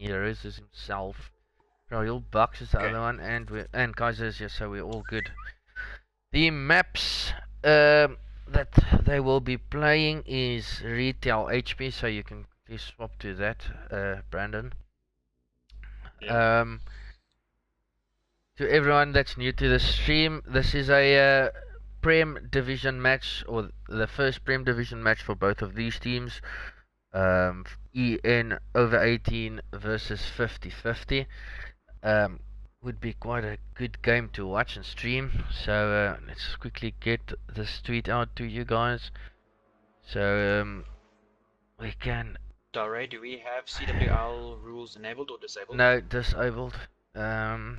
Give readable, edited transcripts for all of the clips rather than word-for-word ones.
Heroes is himself. Royal Bucks is the other one, and Kaiser is just so we're all good. The maps that they will be playing is retail HP, so you can swap to that, Brandon. Yeah. To everyone that's new to the stream, this is a Prem Division match, or the first Prem Division match for both of these teams. EN over 18 versus 50-50. Would be quite a good game to watch and stream. So let's quickly get this tweet out to you guys. So we can. Dare, do we have CWL rules enabled or disabled? No, disabled. Okay.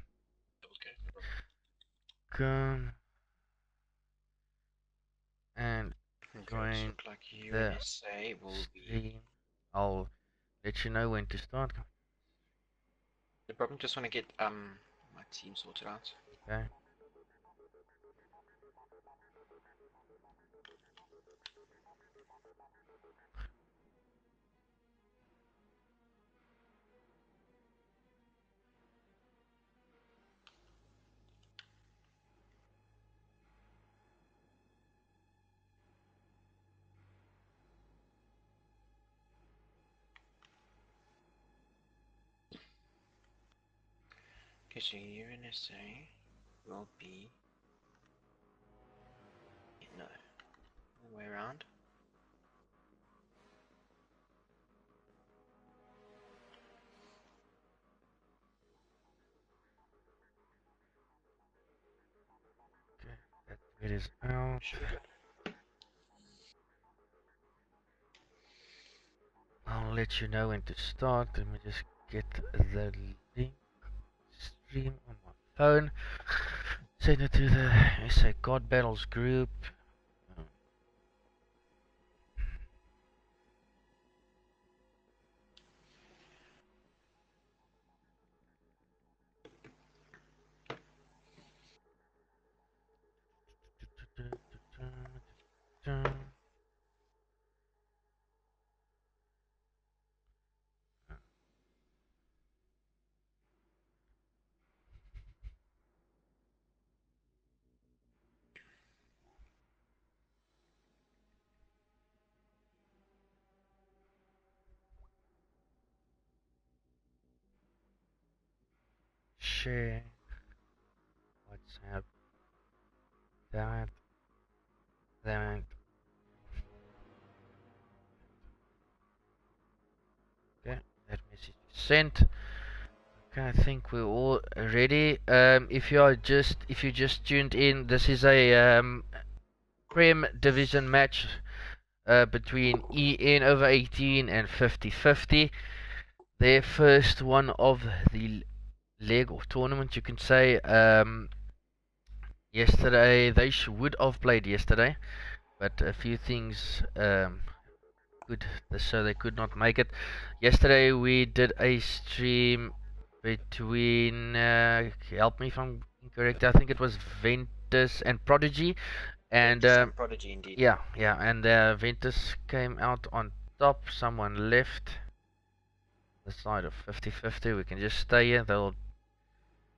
Come and join Look like the USA will stream. be. I'll let you know when to start. The problem, just want to get my team sorted out. Okay. Okay, so USA will be. No. All the way around. Okay, that it is out. I'll let you know when to start. Let me just get the link. Stream on my phone. Send it to the SA God Battles group. Share WhatsApp. That. Okay, that message is sent. Okay, I think we're all ready. If you just tuned in, this is a Prem Division match between EN over 18 and 50-50. Their first one of the leg or tournament, you can say. Yesterday they would have played yesterday, but a few things so they could not make it. Yesterday we did a stream between help me if I'm incorrect. I think it was Ventus and Prodigy, and Prodigy indeed. yeah, and Ventus came out on top. Someone left the side of 50-50. We can just stay here. They'll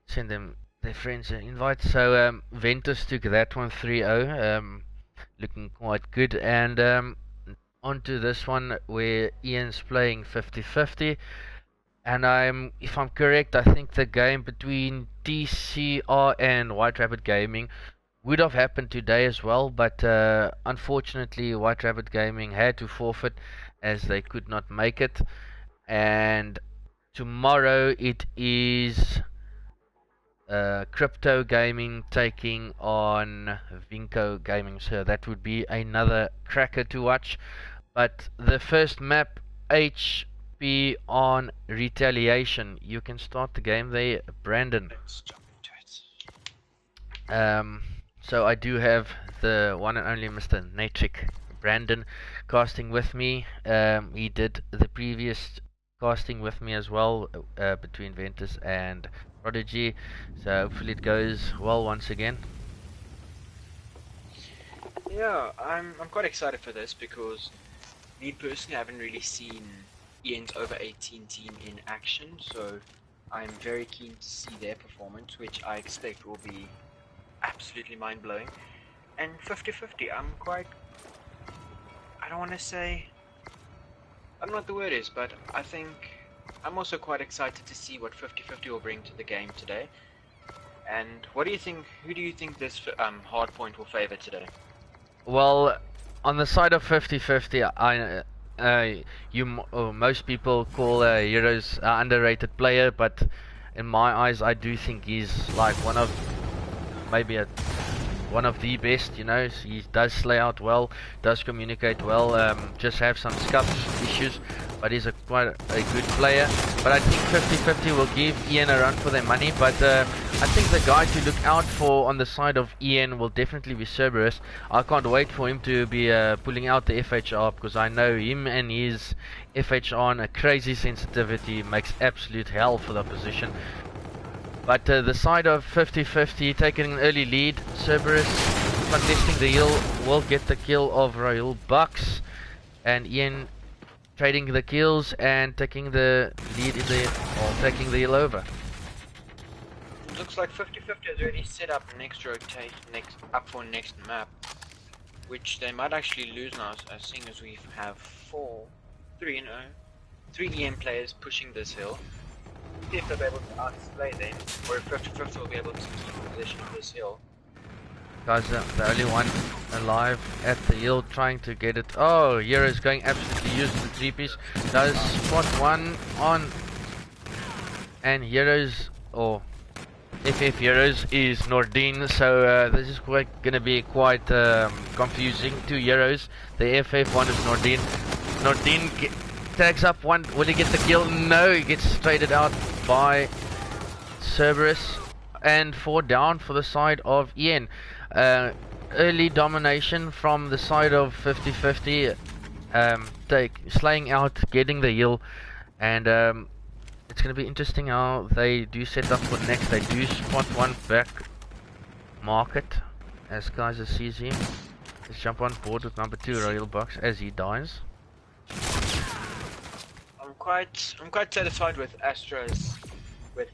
send them their friends an invite. So Ventus took that one 3-0, looking quite good. And onto this one where Ian's playing 50-50. And if I'm correct, I think the game between TCR and White Rabbit Gaming would have happened today as well, but unfortunately White Rabbit Gaming had to forfeit as they could not make it. And tomorrow it is Crypto Gaming taking on Vinco Gaming, so that would be another cracker to watch. But the first map, HP on Retaliation. You can start the game there, Brandon. Let's jump into it. So I do have the one and only Mr. Natric Brandon casting with me. He did the previous casting with me as well, between Ventus and Prodigy. So hopefully it goes well once again. Yeah, I'm quite excited for this because me personally I haven't really seen Ian's over 18 team in action, so I'm very keen to see their performance, which I expect will be absolutely mind-blowing. And 50-50, I don't want to say, I don't know what the word is, but I think I'm also quite excited to see what 50-50 will bring to the game today. And what do you think, who do you think this hard point will favor today? Well, on the side of 50-50, most people call Heroes an underrated player, but in my eyes, I do think he's like one of the best. You know, he does slay out well, does communicate well. Just have some scuff issues, but he's quite a good player. But I think 50-50 will give Ian a run for their money. But I think the guy to look out for on the side of Ian will definitely be Cerberus. I can't wait for him to be pulling out the FHR, because I know him and his FHR and a crazy sensitivity makes absolute hell for the opposition. But the side of 50-50 taking an early lead, Cerberus contesting the hill will get the kill of Royal Bucks, and Ian trading the kills and taking the lead taking the hill over. Looks like 50-50 has already set up up for next map, which they might actually lose now, seeing as we have 3 EM players pushing this hill. See if they'll be able to outplay them, or if 50-50 will be able to keep position on this hill. Guys, the only one alive at the hill trying to get it. Oh, Heroes going absolutely useless. The 3-piece does spot one on, and Heroes, or FF Heroes, is Nordine, so this is gonna be quite confusing. 2 Heroes, the FF one is Nordine. Nordine tags up one. Will he get the kill? No, he gets traded out by Cerberus, and 4 down for the side of Ian. Early domination from the side of 50-50, slaying out, getting the heal, and it's going to be interesting how they do set up for next. They do spot one back market as Kaiser sees him. Let's jump on board with number 2 Royal Bucks as he dies. I'm quite satisfied with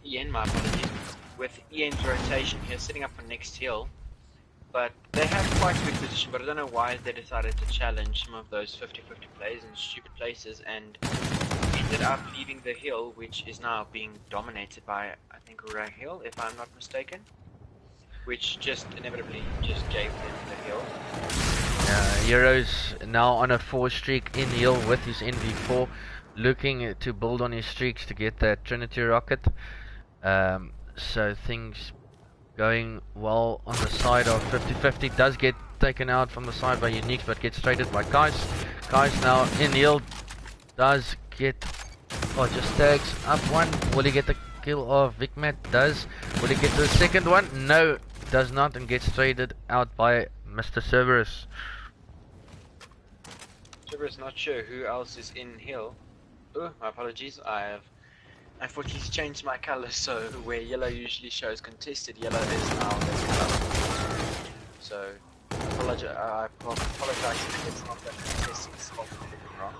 Ian, my apologies, with Ian's rotation here, setting up for next hill. But they have quite a good position, but I don't know why they decided to challenge some of those 50-50 plays in stupid places and ended up leaving the hill, which is now being dominated by, I think, Rahil, if I'm not mistaken, which just inevitably just gave them the hill. Heroes now on a 4 streak in hill with his NV4, looking to build on his streaks to get that Trinity rocket. So things going well on the side of 50-50. Does get taken out from the side by Uniques, but gets traded by Kais. Kais now in hill, does get, just tags up one. Will he get the kill of Vicmat? Does. Will he get the second one? No, does not, and gets traded out by Mr. Cerberus. Cerberus not sure who else is in hill. Oh, my apologies, unfortunately changed my color, so where yellow usually shows contested, yellow is now this color. So I apologize if it's not that contested spot wrong.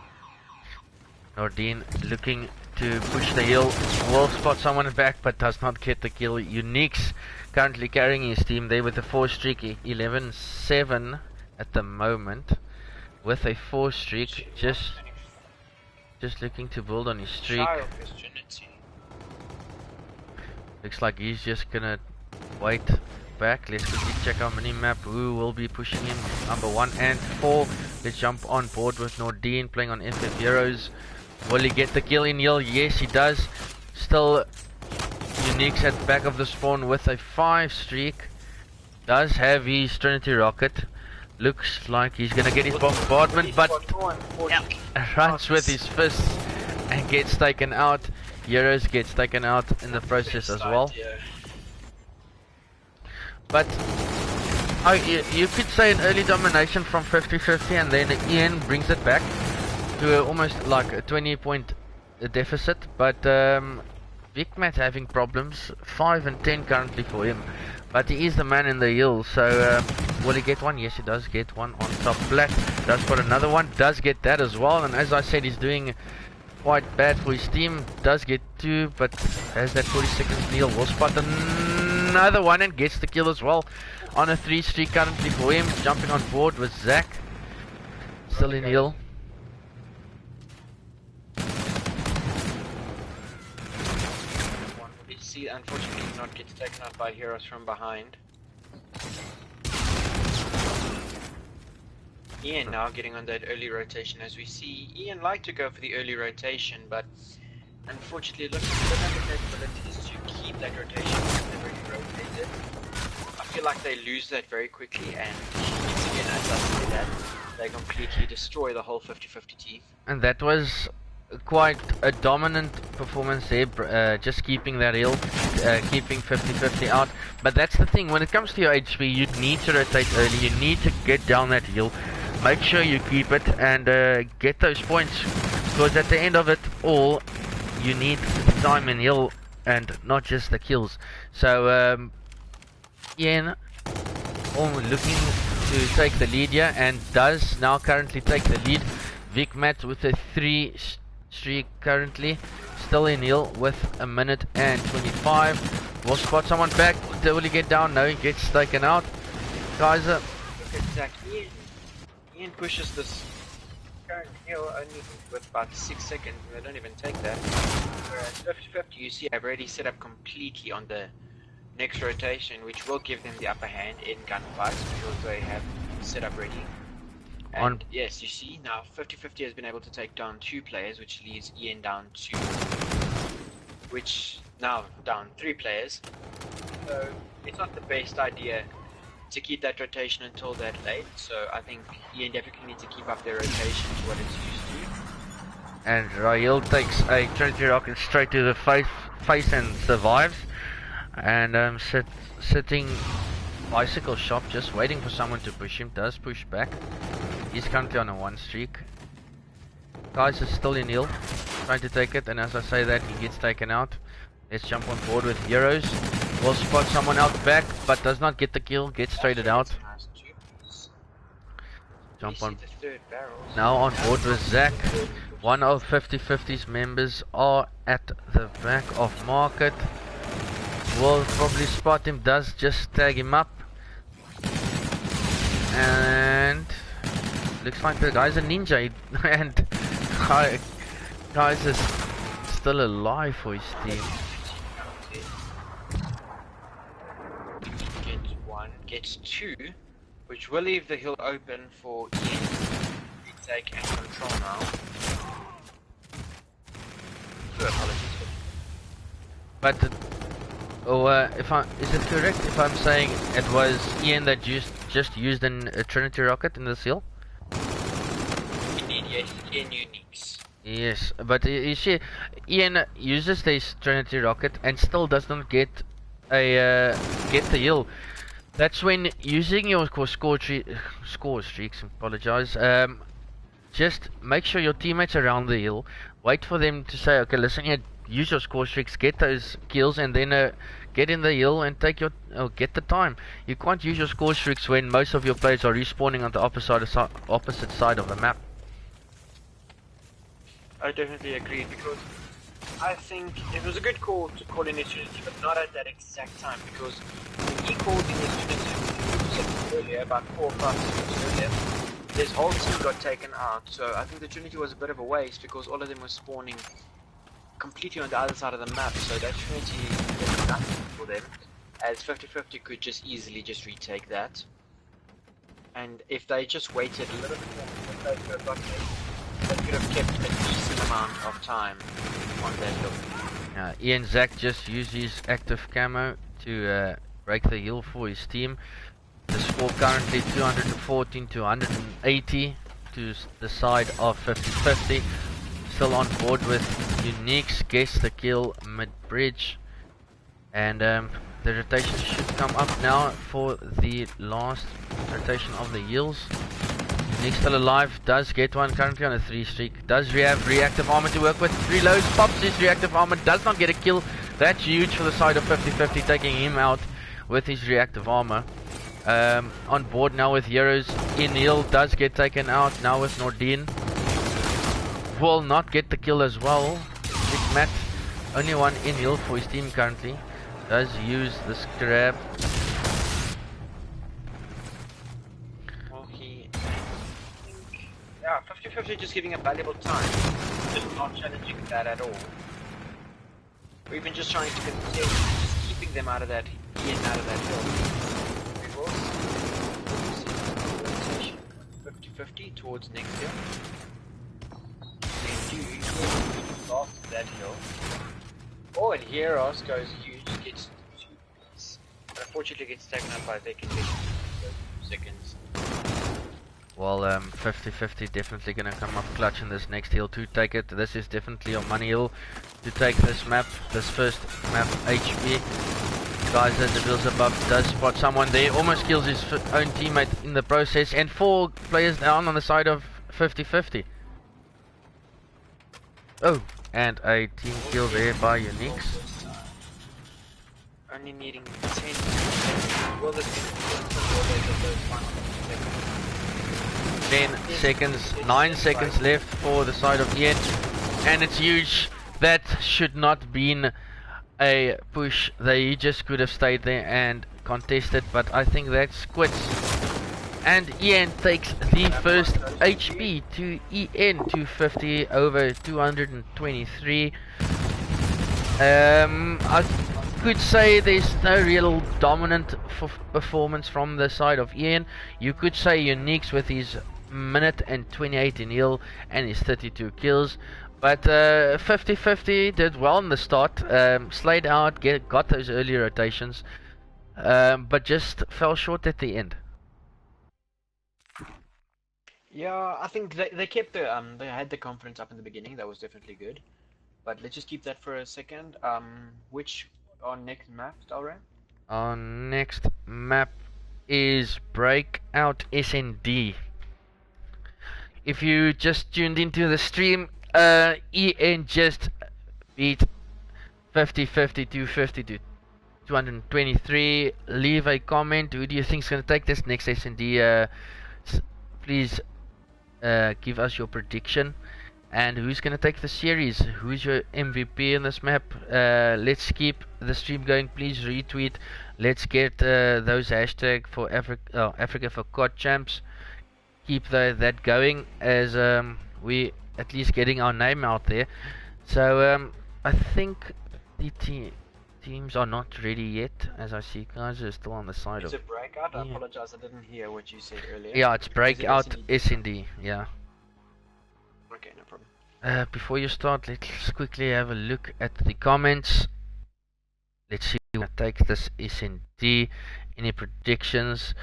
Nordine looking to push the hill, will spot someone back but does not get the kill. Uniques currently carrying his team there with a 4 streak, 11-7 at the moment, with a 4 streak, just looking to build on his streak. Looks like he's just gonna wait back. Let's quickly check our mini-map. Who will be pushing him? Number 1 and 4. Let's jump on board with Nordine playing on FF Heroes. Will he get the kill in hill? Yes, he does. Still Uniques at the back of the spawn with a 5 streak. Does have his Trinity rocket. Looks like he's gonna get his bombardment, but runs with his fists and gets taken out. Heroes gets taken out in the process as well. But you could say an early domination from 50-50, and then Ian brings it back to almost like a 20-point deficit. But Vicmat having problems, 5 and 10 currently for him. But he is the man in the hill, so will he get one? Yes, he does get one on top. Black does put another one, does get that as well. And as I said, he's doing quite bad for his team. Does get 2, but has that 40 seconds deal. Will spot another one and gets the kill as well. On a 3 streak currently for him. Jumping on board with Zach. Still in heal. You see, unfortunately, not gets taken out by heroes from behind. Ian now getting on that early rotation. As we see, Ian liked to go for the early rotation, but unfortunately, looking for the capabilities to keep that rotation already rotated. I feel like they lose that very quickly, and once again, as I say that, they completely destroy the whole 50-50 team. And that was quite a dominant performance there, just keeping that hill, keeping 50-50 out. But that's the thing, when it comes to your HP, you need to rotate early, you need to get down that hill, make sure you keep it and get those points, because at the end of it all, you need the time in hill and not just the kills. So Ian looking to take the lead here, and does now currently take the lead. Vic Matt with a 3 streak currently, still in hill with 1 minute and 25. Will spot someone back. Will he get down? No, he gets taken out. Kaiser. Exactly. Ian pushes this current hill only with about 6 seconds, and they don't even take that. Whereas 50-50, you see, I've already set up completely on the next rotation, which will give them the upper hand in gunfights because they have set up ready. And yes, you see, now 50-50 has been able to take down 2 players, which leaves Ian down 2, which now down 3 players. So it's not the best idea to keep that rotation until that late, so I think Ian definitely needs to keep up their rotation to what it's used to. And Rael takes a Trinity Rocket straight to the face and survives. And sitting bicycle shop, just waiting for someone to push him. Does push back. He's currently on a 1 streak. Guys is still in heal, trying to take it, and as I say that, he gets taken out. Let's jump on board with heroes. Will spot someone out back, but does not get the kill, gets traded out. Jump on. Now on board with Zach. One of 50-50's members are at the back of market. Will probably spot him, does just tag him up. And looks like the guy's a ninja, and guys is still alive for his team. Gets 1, gets 2, which will leave the hill open for Ian to take and control now. So apologies. But is it correct if I'm saying it was Ian that just used a Trinity Rocket in this hill? Indeed, yes, Ian Uniques. Yes, but you see, Ian uses this Trinity Rocket and still does not get the hill. That's when using your score streaks. Apologize. Just make sure your teammates around the hill. Wait for them to say, okay, listen here. Use your score streaks, get those kills, and then get in the hill and take get the time. You can't use your score streaks when most of your players are respawning on the opposite side of the map. I definitely agree, because I think it was a good call to call initiative, but not at that exact time, because when he called initiative earlier, about 4 or 5 seconds earlier, his whole team got taken out. So I think the Trinity was a bit of a waste, because all of them were spawning completely on the other side of the map, so that Trinity did nothing for them, as 50-50 could just easily just retake that. And if they just waited a little bit more, they could have kept a decent amount of time on that hill. Ian Zach just used his active camo to break the hill for his team. The score currently 214 to 180 to the side of 50-50. Still on board with Uniques, gets the kill mid-bridge, and the rotation should come up now for the last rotation of the heals. Unique still alive, does get one, currently on a 3 streak, does have reactive armor to work with, reloads, pops his reactive armor, does not get a kill. That's huge for the side of 50-50, taking him out with his reactive armor. On board now with heroes in heal, does get taken out now with Nordine. will not get the kill as well. Big Matt, only one in heal for his team currently, does use this grab. Well, yeah, 50-50 just giving a valuable time. Just not challenging that at all. Or even just trying to contest, just keeping them out of that, in out of that hill. We will see rotation 50-50 towards next hill. Then you after that hill. Oh, and here Os goes huge, gets 2 points. But unfortunately gets taken up by their condition. 2 seconds. Well, 50-50 definitely gonna come up clutch in this next hill to take it. This is definitely your money hill to take this map, this first map HP. Guys, as the wheels above does spot someone there, almost kills his own teammate in the process, and 4 players down on the side of 50-50. Oh, and a team kill there by Unix. Only needing 10 seconds. Will this be 10 seconds, 9 seconds left for the side of Ian, and it's huge. That should not been a push. They just could have stayed there and contested, but I think that's quits. And Ian takes the first HP to EN 250 over 223. I could say there's no real dominant performance from the side of Ian. You could say Unique's with his minute and 28 in heal and his 32 kills. But 50-50 did well in the start. Slayed out, got those early rotations, but just fell short at the end. Yeah, I think they kept the they had the confidence up in the beginning. That was definitely good. But let's just keep that for a second. Which our next map, Dalran? Our next map is Breakout SND. If you just tuned into the stream, EN just beat 50-50 250 to 223. Leave a comment. Who do you think is going to take this next SND? Please give us your prediction. And who's going to take the series? Who's your MVP in this map? Let's keep the stream going. Please retweet. Let's get those hashtag for Africa for COD champs. Keep that going as we at least getting our name out there. So I think the teams are not ready yet, as I see guys are still on the side of. Is it Breakout? Yeah. I apologize, I didn't hear what you said earlier. Yeah, it's Breakout SND. Yeah. Okay, no problem. Before you start, let's quickly have a look at the comments. Let's see who will take this SND. Any predictions?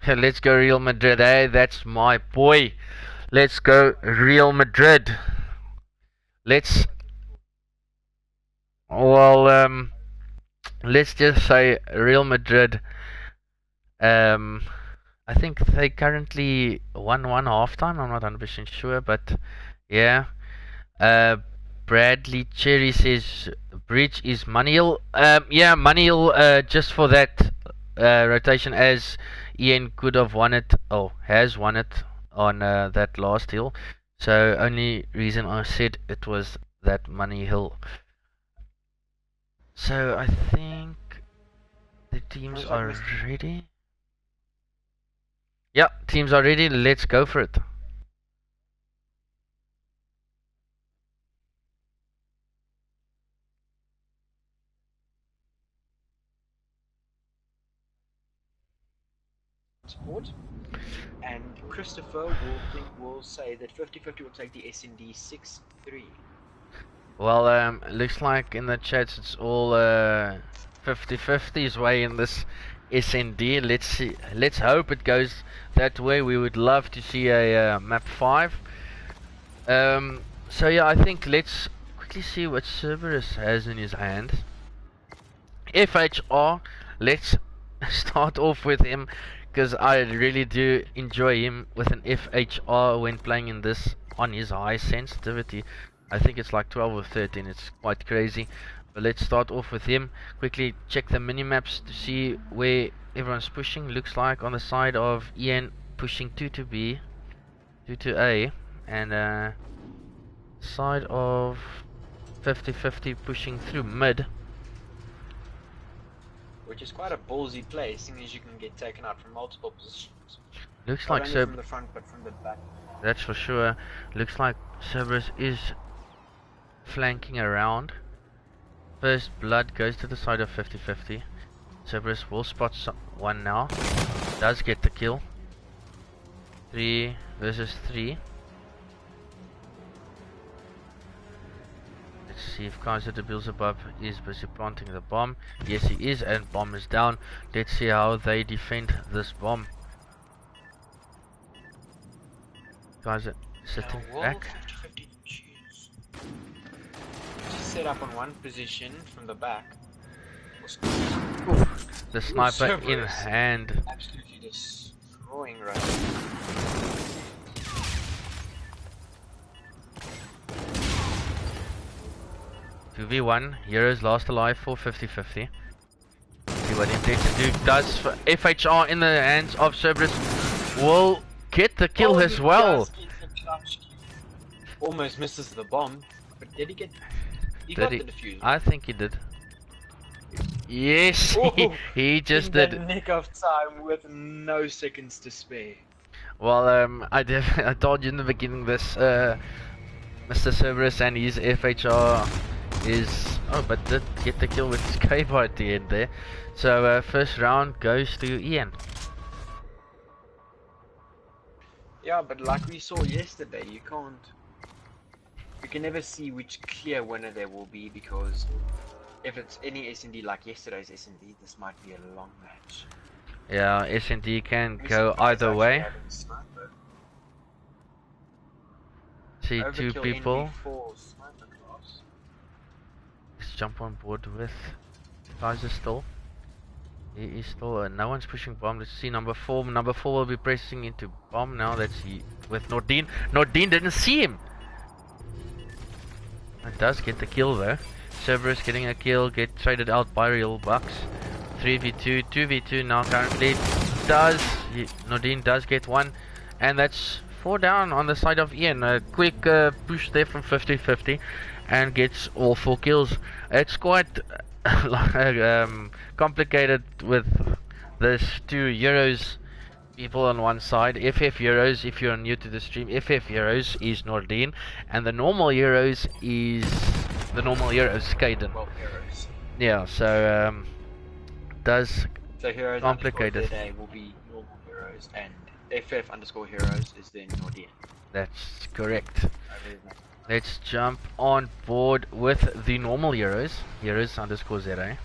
Let's go Real Madrid, eh? That's my boy. Let's go Real Madrid. Let's just say Real Madrid. I think they currently 1-1 halftime. I'm not 100% sure, but yeah. Bradley Cherry says Bridge is Moneyhill. Yeah, Moneyhill. Just for that rotation, as Ian could have won it, has won it on that last hill. So only reason I said it was that Moneyhill. So I think the teams are ready. Yeah, teams are ready. Let's go for it. Support. And Christopher will say that 50-50 will take the SND 6-3. Well, looks like in the chats it's all 50-50's way in this SND. Let's see. Let's hope it goes that way. We would love to see a map 5. So yeah, I think let's quickly see what Cerberus has in his hand. FHR. Let's start off with him, because I really do enjoy him with an FHR when playing in this on his high sensitivity. I think it's like 12 or 13, it's quite crazy. But let's start off with him. Quickly check the mini-maps to see where everyone's pushing. Looks like on the side of Ian pushing 2 to B, 2 to A, and side of 50-50 pushing through mid. Which is quite a ballsy play, seeing as you can get taken out from multiple positions. Looks Not like only from the front, but from the back. That's for sure. Looks like Cerberus is flanking around. First blood goes to the side of 50-50. Cerberus will spot one now. Does get the kill. 3 versus 3. Let's see if Kaiser de Beelzebub is busy planting the bomb. Yes, he is, and bomb is down. Let's see how they defend this bomb. Kaiser sitting back. 50-50 choose. Just set up on one position from the back. The sniper in Cerberus. hand. Absolutely destroying right. 2v1, Heroes last alive for 50-50. See what he intends to do. Does for FHR in the hands of Cerberus. Will get the kill as well. Almost misses the bomb, but did he get? He Did got he? the defuse. I think he did. Yes, Oh, he just in did. the nick of time with no seconds to spare. Well, I told you in the beginning this, Mr. Cerberus and his FHR is, but did get the kill with his K-bar at the end there. So first round goes to Ian. Yeah, but like we saw yesterday, you can never see which clear winner there will be, because if it's any S&D like yesterday's S&D, this might be a long match. Yeah, S&D can go either way. See two Overkill people. NV4 sniper class. Let's jump on board with Kaiser still. He is still, no one's pushing bomb. Let's see number 4. Number 4 will be pressing into bomb now. That's with Nordine. Nordine didn't see him. It does get the kill though. Cerberus getting a kill, get traded out by Real Bucks. 3v2, 2v2 now currently. Nordine does get one, and that's 4 down on the side of Ian. A quick push there from 50-50 and gets all 4 kills. It's quite complicated with this 2 Euros people on one side. FF Euros, if you're new to the stream, FF Euros is Nordine, and the normal Euros is the normal Euros Skaden. Well, heroes. Yeah, so does So heroes complicated. today will be normal heroes, and FF underscore heroes is then Nordine. That's correct. Let's jump on board with the normal Euros. Euros underscore ZA.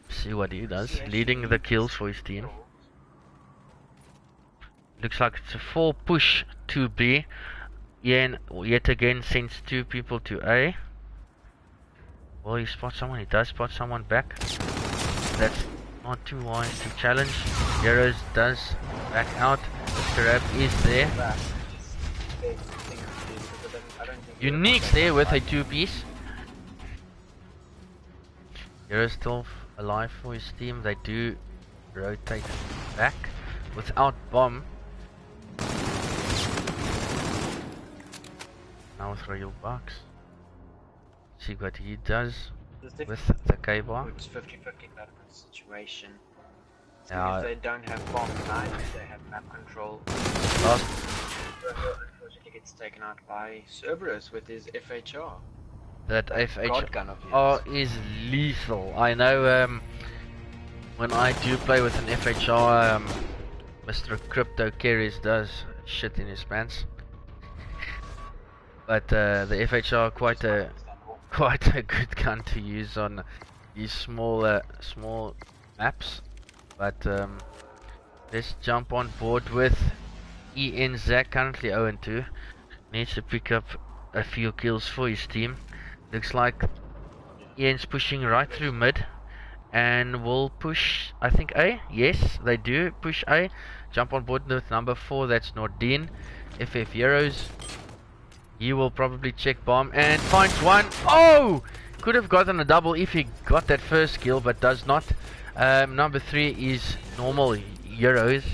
See what he does. Leading the kills for his team. Looks like it's a full push to B. Ian yet again sends 2 people to A. Will he spot someone? He does spot someone back. That's not too wise to challenge. Euros does back out. Grab is there. Unique's there with a 2-piece. Euros still alive for his team. They do rotate back without bomb. Now with Real Bucks. See what he does with the K-bar. It's 50-50 kind of situation. So Yeah. if they don't have bomb tonight, they have map control. Last Unfortunately gets taken out by Cerberus with his FHR. that God gun of FHR his. is lethal. I know when I do play with an FHR, Mr. Crypto Carries does shit in his pants. But the FHR quite a good gun to use on these small maps. But let's jump on board with EN Zach, currently 0-2. Needs to pick up a few kills for his team. Looks like Ian's pushing right through mid and will push, I think, A. Yes, they do push A. Jump on board with number 4, that's Nordine. FF Euros He will probably check bomb and finds one. Oh! Could have gotten a double if he got that first kill, but does not. Number 3 is normal heroes.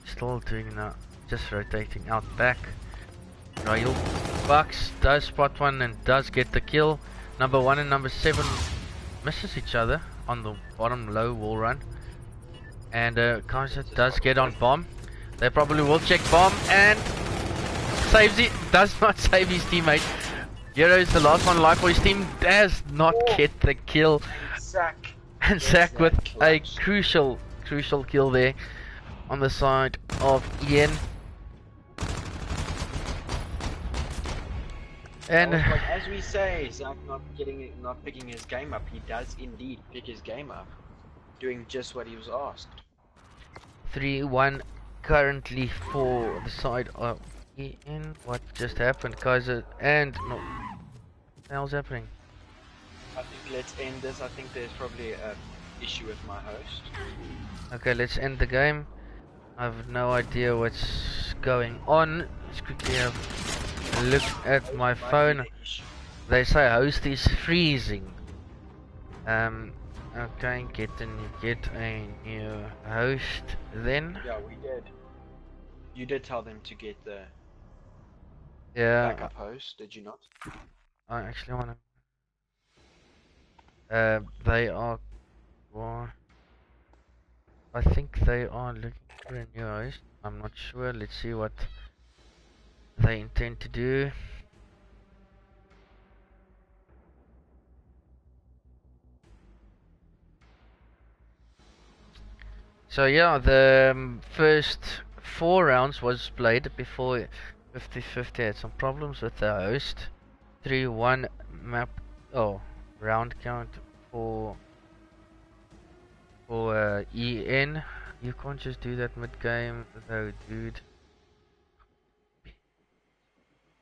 Still doing that, just rotating out back. Rail Bucks does spot one and does get the kill. Number 1 and number 7 misses each other on the bottom low wall run. And Kaiser does get on bomb. They probably will check bomb and saves it. Does not save his teammate. Hero is the last one alive for his team. Does not get the kill. And Zach with a crucial kill there on the side of Ian. And as we say, Zach not picking his game up. He does indeed pick his game up, doing just what he was asked. 3-1 currently for the side of Ian. What just happened, Kaiser? And no, what the hell's happening? I think let's end this. I think there's probably an issue with my host. Okay, let's end the game. I have no idea what's going on. Let's quickly have a look at my phone. They say host is freezing. Okay, get a new host then. Yeah, we did. You did tell them to get the backup host, did you not? I actually want to. They are. Well, I think they are looking for a new host. I'm not sure. Let's see what they intend to do. So yeah, the first 4 rounds was played before 50-50 had some problems with the host. 3-1 map. Oh, round count for EN. You can't just do that mid game though, dude.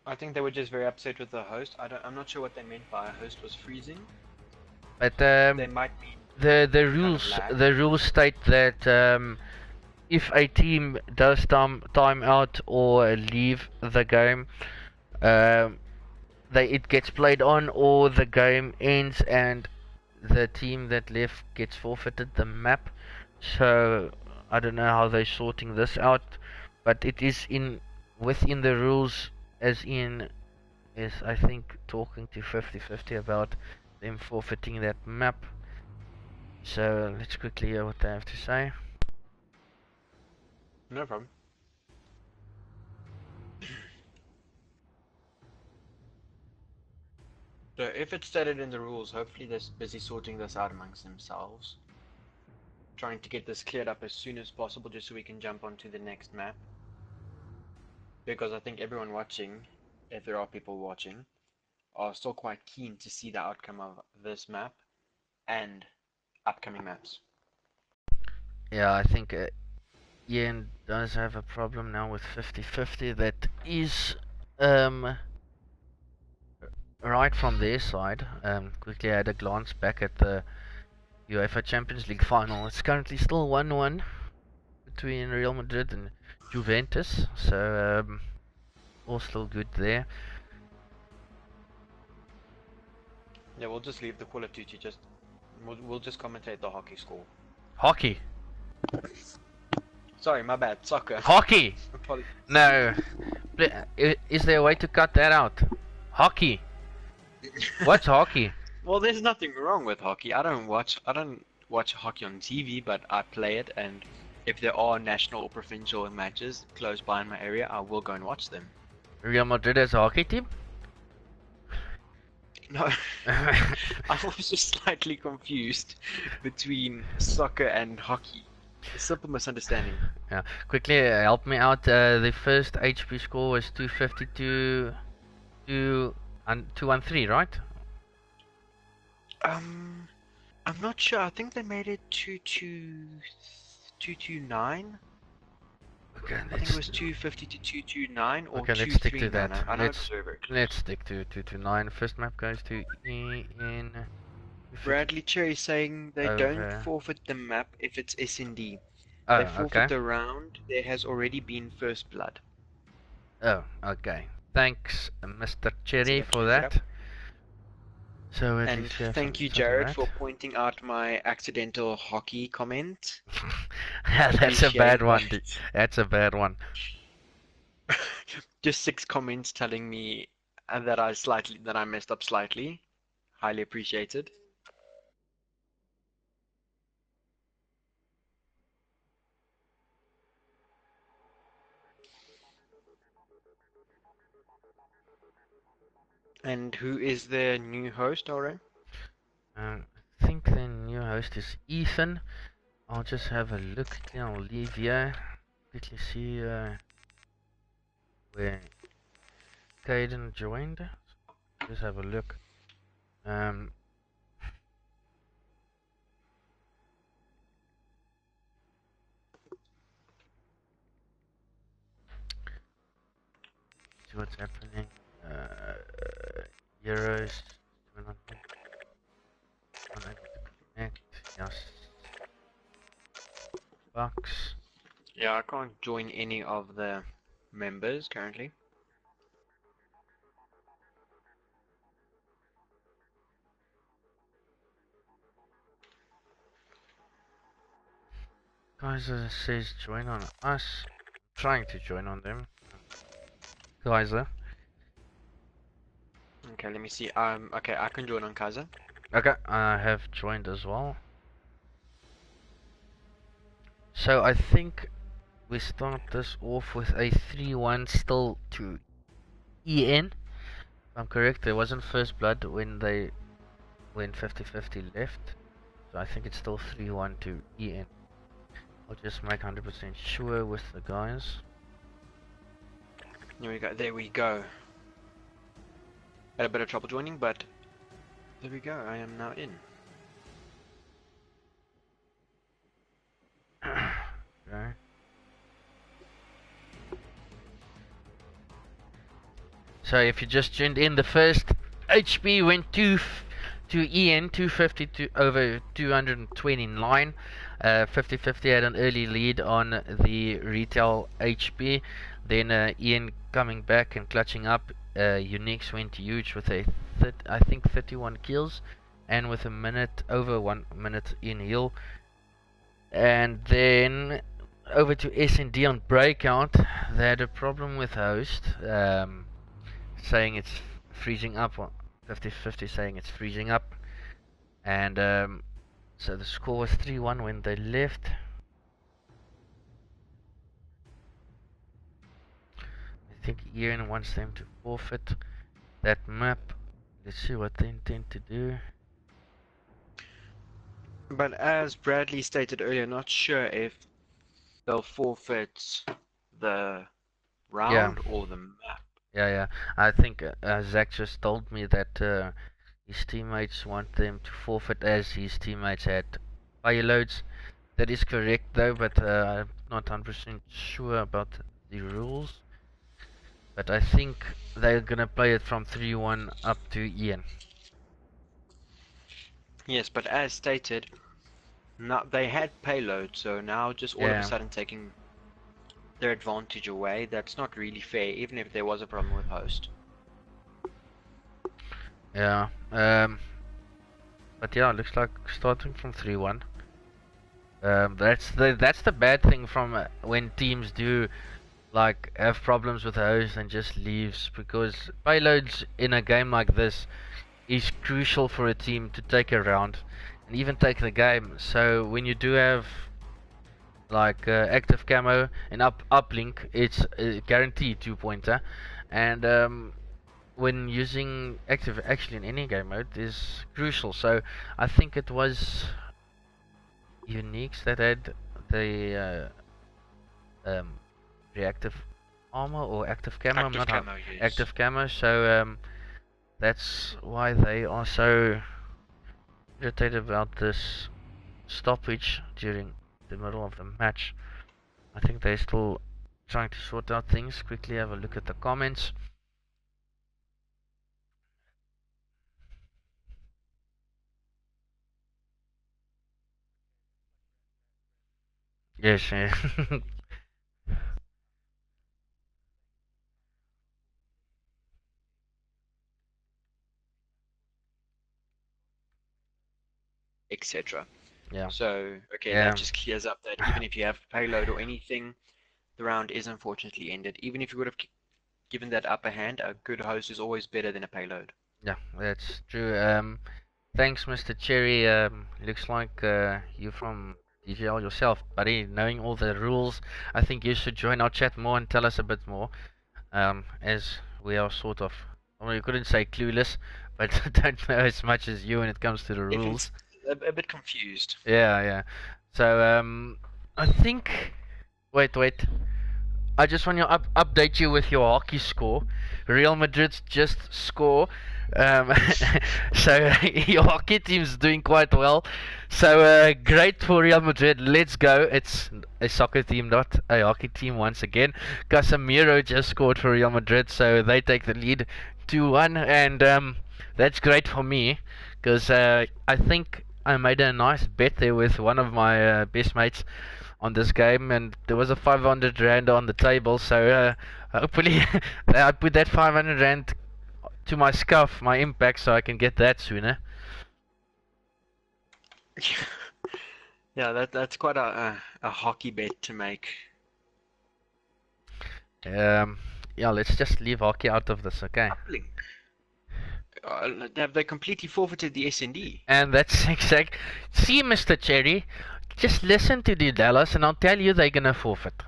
I think they were just very upset with the host. I'm not sure what they meant by a host was freezing. But they might be the rules state that if a team does time out or leave the game, it gets played on, or the game ends and the team that left gets forfeited the map. So I don't know how they're sorting this out, but it is within the rules, as in is I think talking to 50-50 about them forfeiting that map. So let's quickly hear what they have to say. No problem. So if it's stated in the rules, hopefully they're busy sorting this out amongst themselves. Trying to get this cleared up as soon as possible just so we can jump onto the next map. Because I think everyone watching, if there are people watching, are still quite keen to see the outcome of this map and upcoming maps. Yeah, I think Ian does have a problem now with 50-50 that is right from their side. Quickly had a glance back at the UEFA Champions League final. It's currently still 1-1 between Real Madrid and Juventus, so all still good there. Yeah, we'll just leave the Call of Duty. We'll just commentate the hockey score. Hockey. Sorry, my bad. Soccer. Hockey. No. Is there a way to cut that out? Hockey. What's hockey? Well, there's nothing wrong with hockey. I don't watch hockey on TV, but I play it, and if there are national or provincial matches close by in my area, I will go and watch them. Real Madrid has a hockey team? No, I was just slightly confused between soccer and hockey. A simple misunderstanding. Yeah, quickly help me out. The first HP score was 252, 213, right? I'm not sure. I think they made it 229. Okay, I think it was 250 to 229 or okay, let's stick to 239. that. I know Observer. Let's stick to 229. First map goes to Ian. Bradley Cherry saying they don't forfeit the map if it's SND. Oh, they forfeit the round. There has already been first blood. Oh, okay. Thanks, Mr. So Cherry, that for clears it up. that. So at And least we have thank you, something Jared, right. for pointing out my accidental hockey comment. Yeah, that's a bad Appreciate that. one. That's a bad one. Just 6 comments telling me that I messed up slightly. Highly appreciated. And who is the new host, Ore? I think the new host is Ethan. I'll just have a look. I'll leave here. Quickly see where Caden joined. Just have a look. Um, see what's happening. Euros. We're not unable to connect. Yes. Bucks. Yeah, I can't join any of the members currently. Kaiser says join on us. I'm trying to join on them. Kaiser. Okay, let me see. Okay, I can join on Kaiser. Okay, I have joined as well. So I think we start this off with a 3-1 still to EN. If I'm correct, there wasn't first blood when 50-50 left. So I think it's still 3-1 to EN. I'll just make 100% sure with the guys. There we go. There we go. Had a bit of trouble joining, but there we go. I am now in. Okay. So if you just tuned in, the first HP went to EN 250 to over 229. 50-50 had an early lead on the retail HP. Then EN coming back and clutching up. Unix went huge with I think 31 kills, and with a minute over 1 minute in heal. And then over to S&D on breakout. They had a problem with host. Saying it's freezing up, 50-50 saying it's freezing up, and so the score was 3-1 when they left. I think Ian wants them to forfeit that map. Let's see what they intend to do. But as Bradley stated earlier, not sure if they'll forfeit the Yeah, round or the map. yeah. I think Zach just told me that his teammates want them to forfeit as his teammates had payloads. That is correct though, but I'm not 100% sure about the rules. But I think they're gonna play it from 3-1 up to Ian. Yes, but as stated, now they had payload, so now just all of a Yeah, sudden taking their advantage away. That's not really fair, even if there was a problem with host. yeah. But yeah, looks like starting from 3-1. That's the bad thing from when teams do like have problems with the host and just leaves, because payloads in a game like this is crucial for a team to take a round and even take the game. So when you do have like active camo and uplink, it's guaranteed 2-pointer, and when using active actually in any game mode is crucial. So I think it was Uniques that had the reactive armor or active camo. I'm Active not camo, yes. active camo, so that's why they are so irritated about this stoppage during the middle of the match. I think they're still trying to sort out things. Quickly have a look at the comments. Yes, yeah. etc. Yeah. So, okay, Yeah. that just clears up that even if you have payload or anything, the round is unfortunately ended. Even if you would have given that upper hand, a good host is always better than a payload. Yeah, that's true. Thanks, Mr. Cherry. Looks like you're from DGL yourself, buddy. Knowing all the rules, I think you should join our chat more and tell us a bit more. As we are sort of, well, you couldn't say clueless, but don't know as much as you when it comes to the Definitely rules. a bit confused. Yeah, yeah. So, I think. Wait. I just want to update you with your hockey score. Real Madrid's just score. Um, so your hockey team's doing quite well. So great for Real Madrid. Let's go. It's a soccer team, not a hockey team once again. Casemiro just scored for Real Madrid, so they take the lead 2-1, and that's great for me because I think I made a nice bet there with one of my best mates on this game, and there was a 500 rand on the table, so hopefully I put that 500 rand to my scuff, my impact, so I can get that sooner. Yeah, that's quite a hockey bet to make. Yeah, let's just leave hockey out of this, okay? Uplink. Have they completely forfeited the SND? And that's exact. See, Mr. Cherry, just listen to the Dallas, and I'll tell you they're gonna forfeit.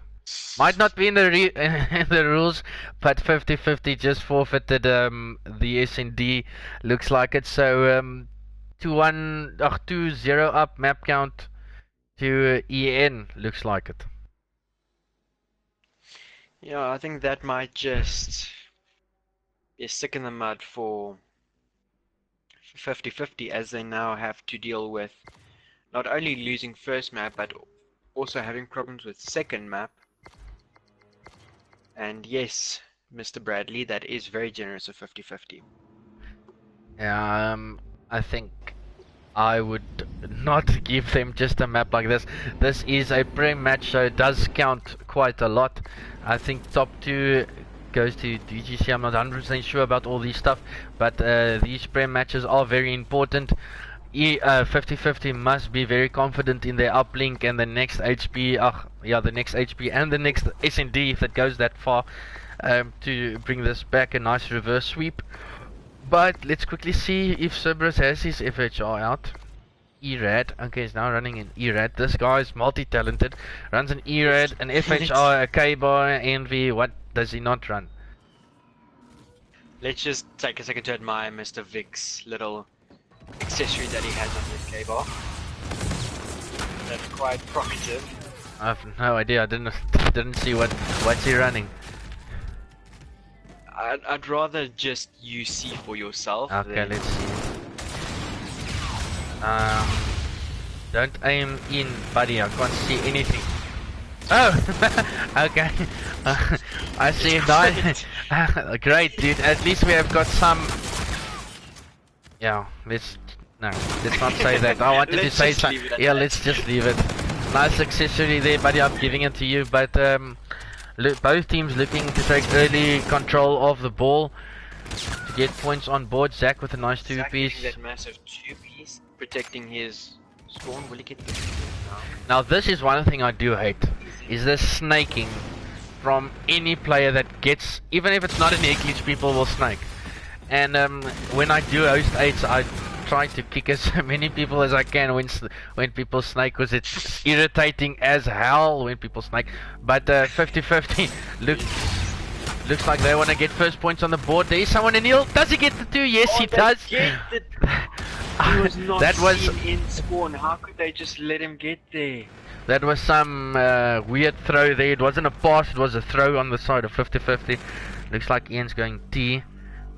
Might not be in the in the rules, but 50-50 just forfeited the S&D. Looks like it. So 2-1, 2-0 up map count to EN. Looks like it. Yeah, I think that might just be a stick in the mud for 50-50, as they now have to deal with not only losing first map, but also having problems with second map. And yes, Mr. Bradley, that is very generous of 50-50. Yeah, I think I would not give them just a map like this. This is a Prem match, so it does count quite a lot. I think top 2 goes to DGC. I'm not 100% sure about all these stuff, but these Prem matches are very important. 50-50 must be very confident in their uplink and the next HP, the next HP and the next S&D if it goes that far, to bring this back, a nice reverse sweep. But let's quickly see if Cerberus has his FHR out. ERAD, okay, he's now running an ERAD. This guy is multi-talented, runs an ERAD, an FHR, a K-bar, Envy. What does he not run? Let's just take a second to admire Mr. Vic's little accessory that he has on his K-bar. That's quite provocative. I have no idea. I didn't see what's he running. I'd rather just you see for yourself. Okay, let's see. Don't aim in, buddy. I can't see anything. Oh, okay. I see. Nice. Great, dude. At least we have got some. Yeah, let's not say that. I wanted to say something. Yeah, let's just leave it. Nice accessory there, buddy. I'm giving it to you, but both teams looking to take early control of the ball to get points on board. Zach with a nice two-piece. That massive two-piece protecting his spawn. Will he get the Now this is one thing I do hate, is the snaking from any player that gets, even if it's not an egg glitch, people will snake. And when I do host 8s, I try to kick as many people as I can when people snake, because it's irritating as hell when people snake. But 50-50 looks like they want to get first points on the board. There is someone in heal. Does he get the 2? Yes, he does. He was not that was seen in spawn. How could they just let him get there? That was some weird throw there. It wasn't a pass, it was a throw on the side of 50-50. Looks like Ian's going T.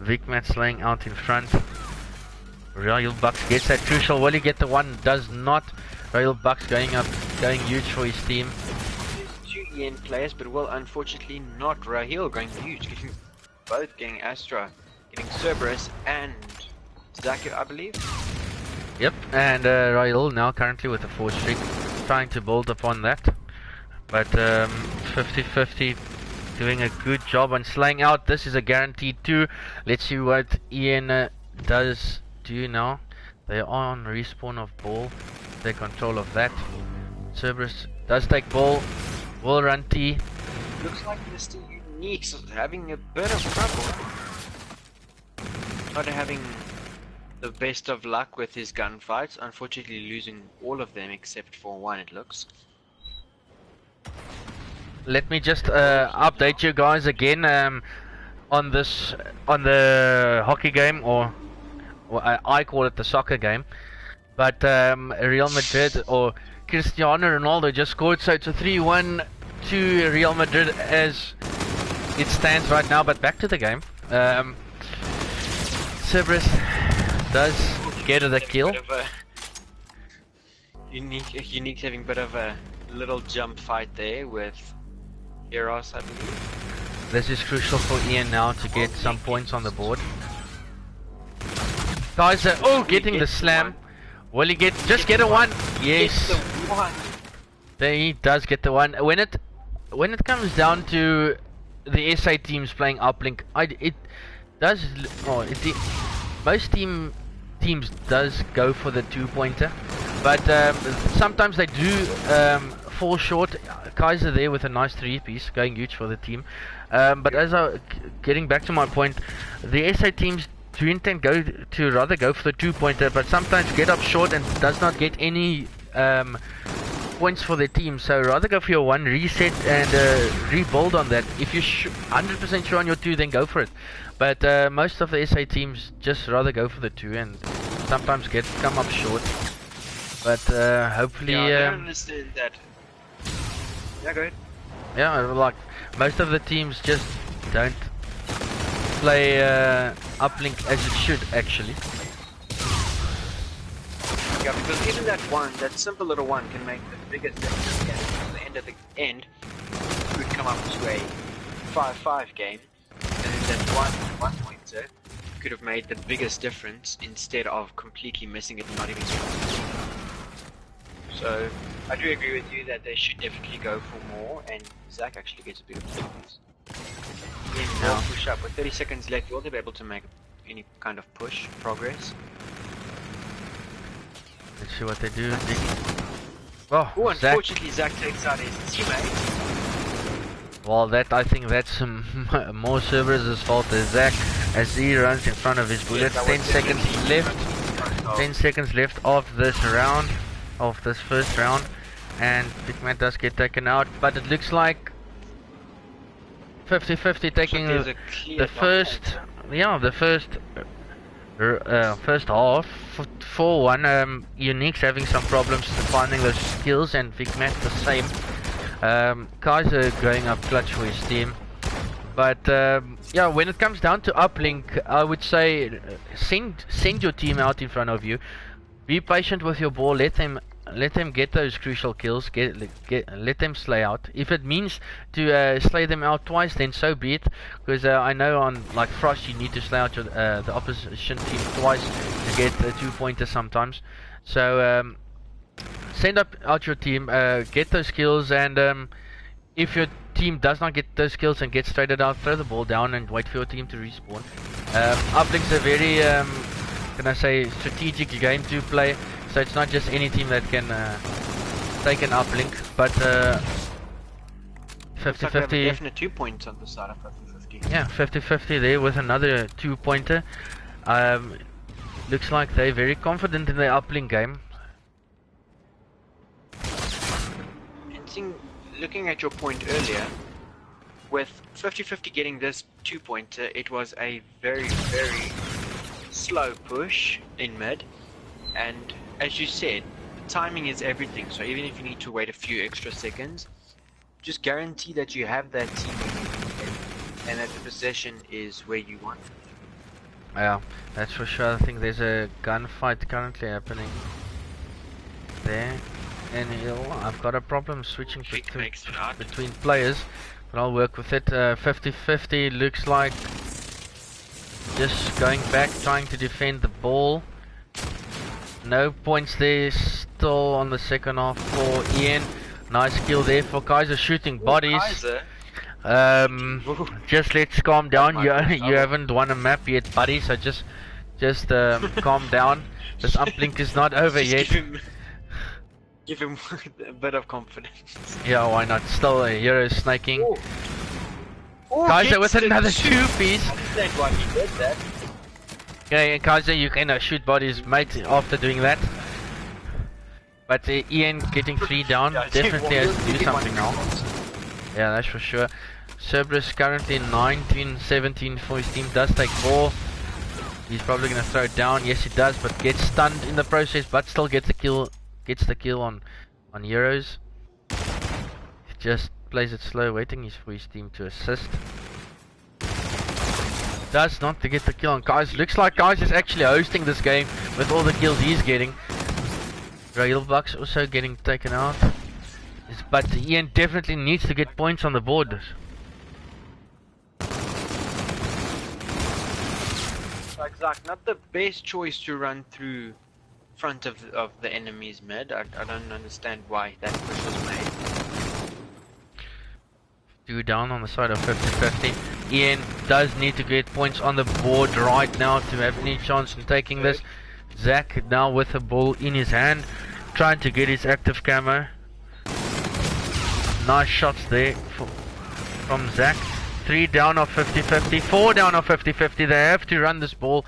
Vicmat's laying out in front. Royal Bucks gets that crucial. Will he get the one? Does not. Royal Bucks going huge for his team. There's 2 EN players, but well, unfortunately not. Raheel going huge, both getting Astra, getting Cerberus and Zaku, I believe. Yep, and Royal now currently with a 4 streak, trying to build upon that. But 50-50 doing a good job on slaying out. This is a guaranteed 2. Let's see what Ian does do now. They are on respawn of ball. Take control of that. Cerberus does take ball. Will run T. Looks like Mr. Unique's having a bit of trouble. Not having the best of luck with his gunfights. Unfortunately losing all of them except for one, it looks. Let me just update you guys again on the hockey game, or I call it the soccer game. But Real Madrid or Cristiano Ronaldo just scored, so it's a 3-1 to Real Madrid as it stands right now. But back to the game. Cerberus does get the kill. Unique's having a bit of a little jump fight there with Eros, I believe. This is crucial for Ian now to get some points on the board. Guys, getting the slam. Will he just get a one? Yes. There he does get the one. When it comes down to the SA teams playing uplink, most teams does go for the 2-pointer, but sometimes they do fall short. Kaiser there with a nice 3-piece, going huge for the team. But getting back to my point, the SA teams do intend rather go for the 2-pointer, but sometimes get up short and does not get any points for their team. So rather go for your 1, reset and rebuild on that. If you're 100% sure on your 2, then go for it. But most of the SA teams just rather go for the 2 and sometimes come up short. But hopefully... Yeah, I don't understand that. Yeah, go ahead. Yeah, like most of the teams just don't play uplink as it should actually. Yeah, because even that simple little one can make the biggest difference. At the end of the end, could come up to a 5-5 game, and then that one pointer could have made the biggest difference instead of completely missing it and not even scoring. So I do agree with you that they should definitely go for more, and Zach actually gets a bit of focus. Now push up with 30 seconds left. Will they be able to make any kind of push progress? Let's see what they do. Oh, unfortunately Zach takes out his teammate. Well, I think that's more Cerberus' fault than Zach, as he runs in front of his bullets. 10 seconds left. 10 seconds left of this round, of this first round, and Big Man does get taken out. But it looks like 50-50 taking the first, first half. 4-1. Unique's having some problems finding those skills, and Big Man the same. Kaiser going up clutch for his team, but yeah, when it comes down to uplink, I would say send your team out in front of you. Be patient with your ball. Let them get those crucial kills. Let them slay out. If it means to slay them out twice, then so be it. Because I know on like Frost, you need to slay out the opposition team twice to get a 2-pointer sometimes. So send out your team, get those kills, and if your team does not get those kills and get straightened out, throw the ball down and wait for your team to respawn. Uplink's a very, can I say, strategic game to play, so it's not just any team that can take an uplink, but 50-50. Like definite 2 points on the side of 50-50. Yeah, 50-50 there with another 2-pointer. Looks like they're very confident in their uplink game. Looking at your point earlier, with 50-50 getting this 2-pointer, it was a very, very slow push in mid, and as you said, timing is everything. So even if you need to wait a few extra seconds, just guarantee that you have that team and that the possession is where you want it. Yeah, that's for sure. I think there's a gunfight currently happening there. And I've got a problem switching between players, but I'll work with it. 50-50 looks like just going back, trying to defend the ball. No points there, still on the second half for Ian. Nice kill there for Kaiser, shooting bodies. Just let's calm down. You haven't won a map yet, buddy, so just Just calm down. This uplink is not over Just yet. Give him a bit of confidence. Yeah, why not? Still a hero snaking. Oh. Oh, Kaiser gets with the another two. two-piece. I understand why he did that. Okay, Kaiser, you can shoot bodies, mate, after doing that. But Ian getting 3 down Yeah, definitely has to do he something now. Yeah, that's for sure. Cerberus currently 19-17 for his team. Does take ball. He's probably gonna throw it down. Yes, he does, but gets stunned in the process. But still gets the kill. Gets the kill on Euros. He just plays it slow, waiting for his team to assist. Does not to get the kill on Kaiser. Looks like Kaiser is actually hosting this game with all the kills he's getting. Railbucks also getting taken out. But Ian definitely needs to get points on the board. Exact. Not the best choice to run through front of the enemy's mid. I don't understand why that push was made. 2 down on the side of 50-50. Ian does need to get points on the board right now to have any chance in taking this. Zach now with the ball in his hand, trying to get his active camo. Nice shots there from Zach. 3 down of 50-50, 4 down of 50-50. They have to run this ball.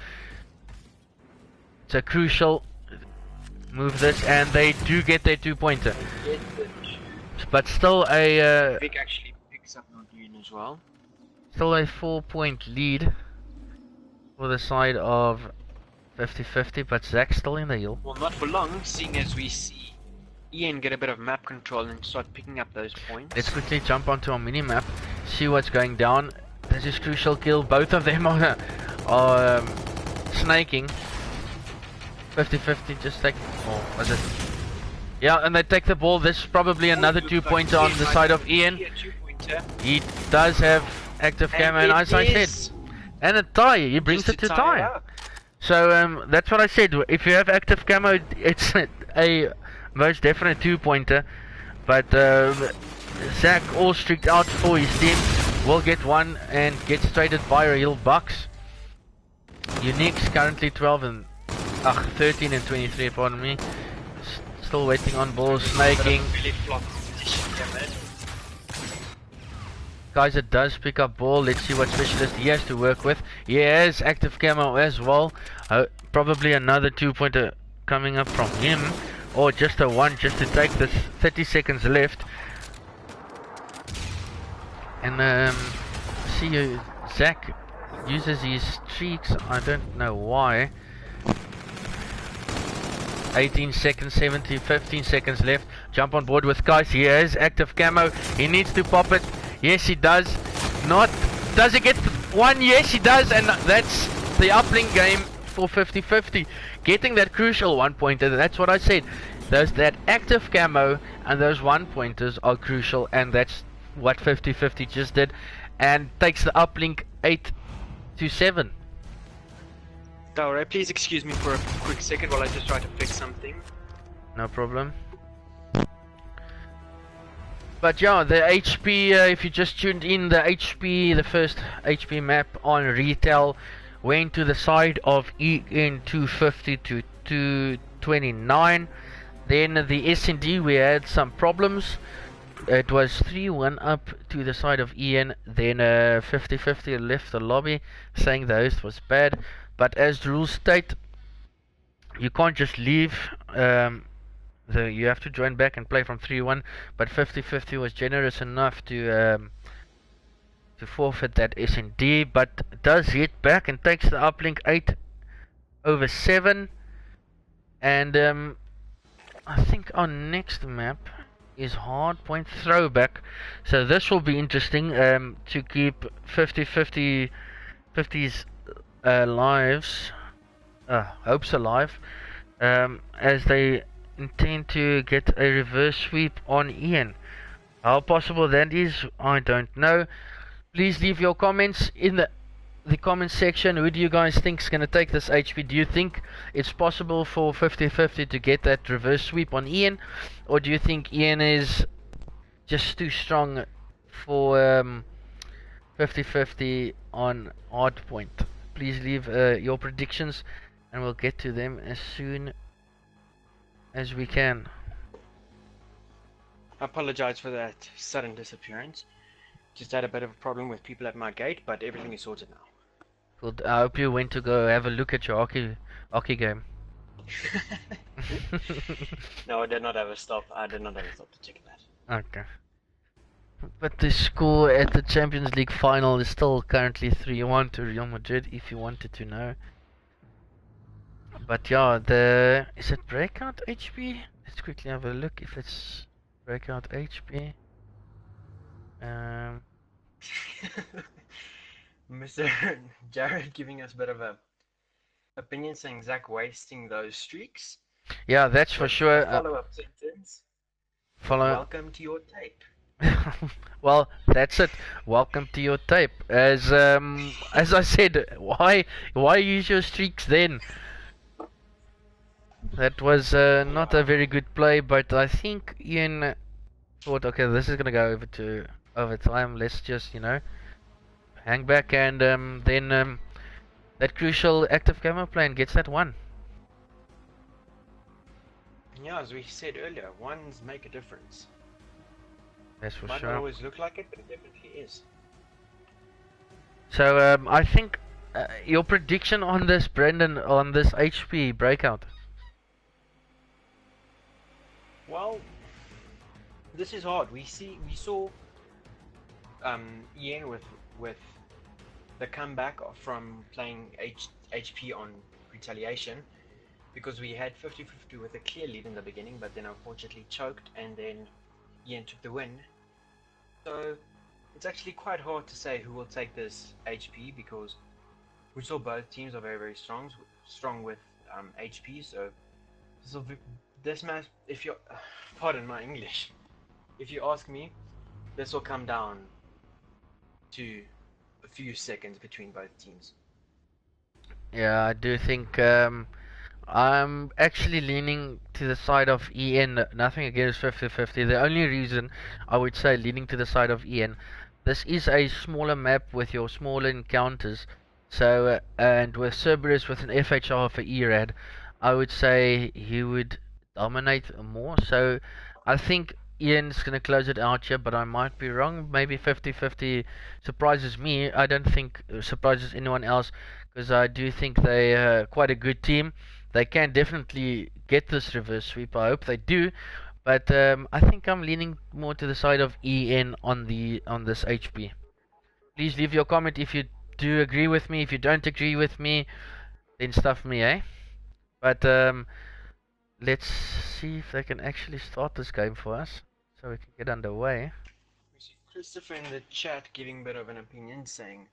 It's a crucial move this, and they do get their 2-pointer. But still a Vic actually picks up Nordine as well. Still a 4-point lead for the side of 50-50, but Zach's still in the hill. Well, not for long, seeing as we see Ian get a bit of map control and start picking up those points. Let's quickly jump onto our mini-map, see what's going down. This is crucial kill. Both of them are snaking. 50-50, just take... Oh, was it? Yeah, and they take the ball. This is probably another 2-pointer on the side of Ian. He does have active camo, and as I said, and a tie. He brings it to tie. So that's what I said. If you have active camo, it's a most definite 2-pointer. But Zach all streaked out for his team. Will get one and gets traded by Real Bucks. Unique's currently 13 and 23. Pardon me. Still waiting on balls, snaking. Kaiser does pick up ball. Let's see what specialist he has to work with. He has active camo as well. Probably another 2-pointer coming up from him, or just a 1 just to take this. 30 seconds left. And see, Zach uses his streaks. I don't know why. 18 seconds, 15 seconds left. Jump on board with Kais. He has active camo. He needs to pop it. Yes, he does. Not. Does he get one? Yes, he does. And that's the uplink game for 50-50. Getting that crucial 1-pointer. That's what I said. That active camo and those 1-pointers are crucial. And that's what 50-50 just did. And takes the uplink 8-7. Alright, please excuse me for a quick second while I just try to fix something. No problem. But yeah, the HP, if you just tuned in, the first HP map on retail went to the side of EN 250 to 229. Then the S&D, we had some problems. It was 3-1 up to the side of Ian. Then 50-50 left the lobby, saying the host was bad. But as the rules state, you can't just leave. You have to join back and play from 3-1. But 50-50 was generous enough to forfeit that S&D, but does hit back and takes the uplink 8/7. And I think our next map is Hardpoint Throwback. So this will be interesting to keep 50-50's lives, hopes alive, as they intend to get a reverse sweep on Ian. How possible that is, I don't know. Please leave your comments in the comment section. Who do you guys think is going to take this HP? Do you think it's possible for 50-50 to get that reverse sweep on Ian, or do you think Ian is just too strong for 50-50 on Hardpoint? please leave your predictions, and we'll get to them as soon as we can. I apologize for that sudden disappearance. Just had a bit of a problem with people at my gate, but everything is sorted now. Cool. I hope you went to go have a look at your hockey game. No, I did not have a stop. I did not have a stop to check that. Okay. But the score at the Champions League final is still currently 3-1 to Real Madrid, if you wanted to know. But yeah, is it Breakout HP? Let's quickly have a look if it's Breakout HP. Mr. Jared giving us a bit of a opinion, saying Zach wasting those streaks. Yeah, that's for sure. Follow-up sentence. Welcome to your tape. Well, that's it. Welcome to your tape. As I said, why use your streaks then? That was not a very good play, but I think Ian thought, okay, this is gonna go over to overtime. Let's just, hang back, and then that crucial active camera plan gets that one. Yeah, as we said earlier, ones make a difference. That's for Might sure. not always look like it, but it definitely is. So I think your prediction on this, Brendan, on this HP breakout. Well, this is hard. We saw Ian with the comeback from playing HP on retaliation, because we had 50-50 with a clear lead in the beginning, but then unfortunately choked, and then Ian took the win. So it's actually quite hard to say who will take this HP, because we saw both teams are very strong with HP. So this match, if you pardon my English, if you ask me, this will come down to a few seconds between both teams. Yeah, I do think I'm actually leaning to the side of EN. Nothing against 50-50. The only reason I would say leaning to the side of EN, this is a smaller map with your smaller encounters. So and with Cerberus with an FHR for ERAD, I would say he would dominate more. So I think Ian's gonna close it out here, but I might be wrong. Maybe 50-50 surprises me. I don't think it surprises anyone else, because I do think they're quite a good team. They can definitely get this reverse sweep. I hope they do, but I think I'm leaning more to the side of EN on this HP. Please leave your comment if you do agree with me. If you don't agree with me, then stuff me, eh? But let's see if they can actually start this game for us, so we can get underway. We see Christopher in the chat giving a bit of an opinion, saying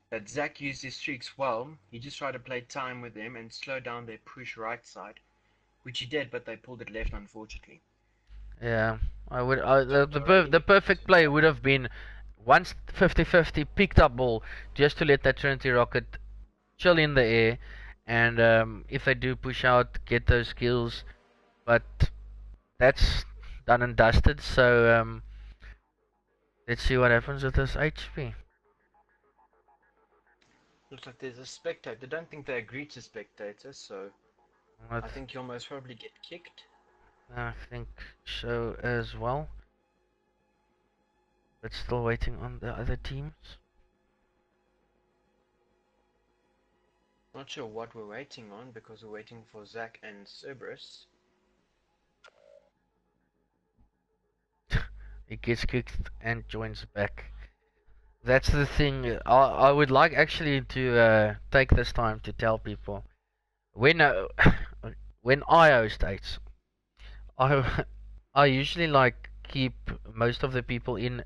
that Zach used his streaks well. He just tried to play time with them and slow down their push right side, which he did, but they pulled it left, unfortunately. Yeah, I would. The perfect play would have been once 50-50 picked up ball, just to let that Trinity rocket chill in the air, and if they do push out, get those kills. But that's done and dusted. So let's see what happens with this HP. Looks like there's a spectator. I don't think they agreed to spectators, so I think you'll most probably get kicked. I think so as well. But still waiting on the other teams. Not sure what we're waiting on, because we're waiting for Zach and Cerberus. He gets kicked and joins back. That's the thing. I would like actually to take this time to tell people when when I host states, I usually like keep most of the people in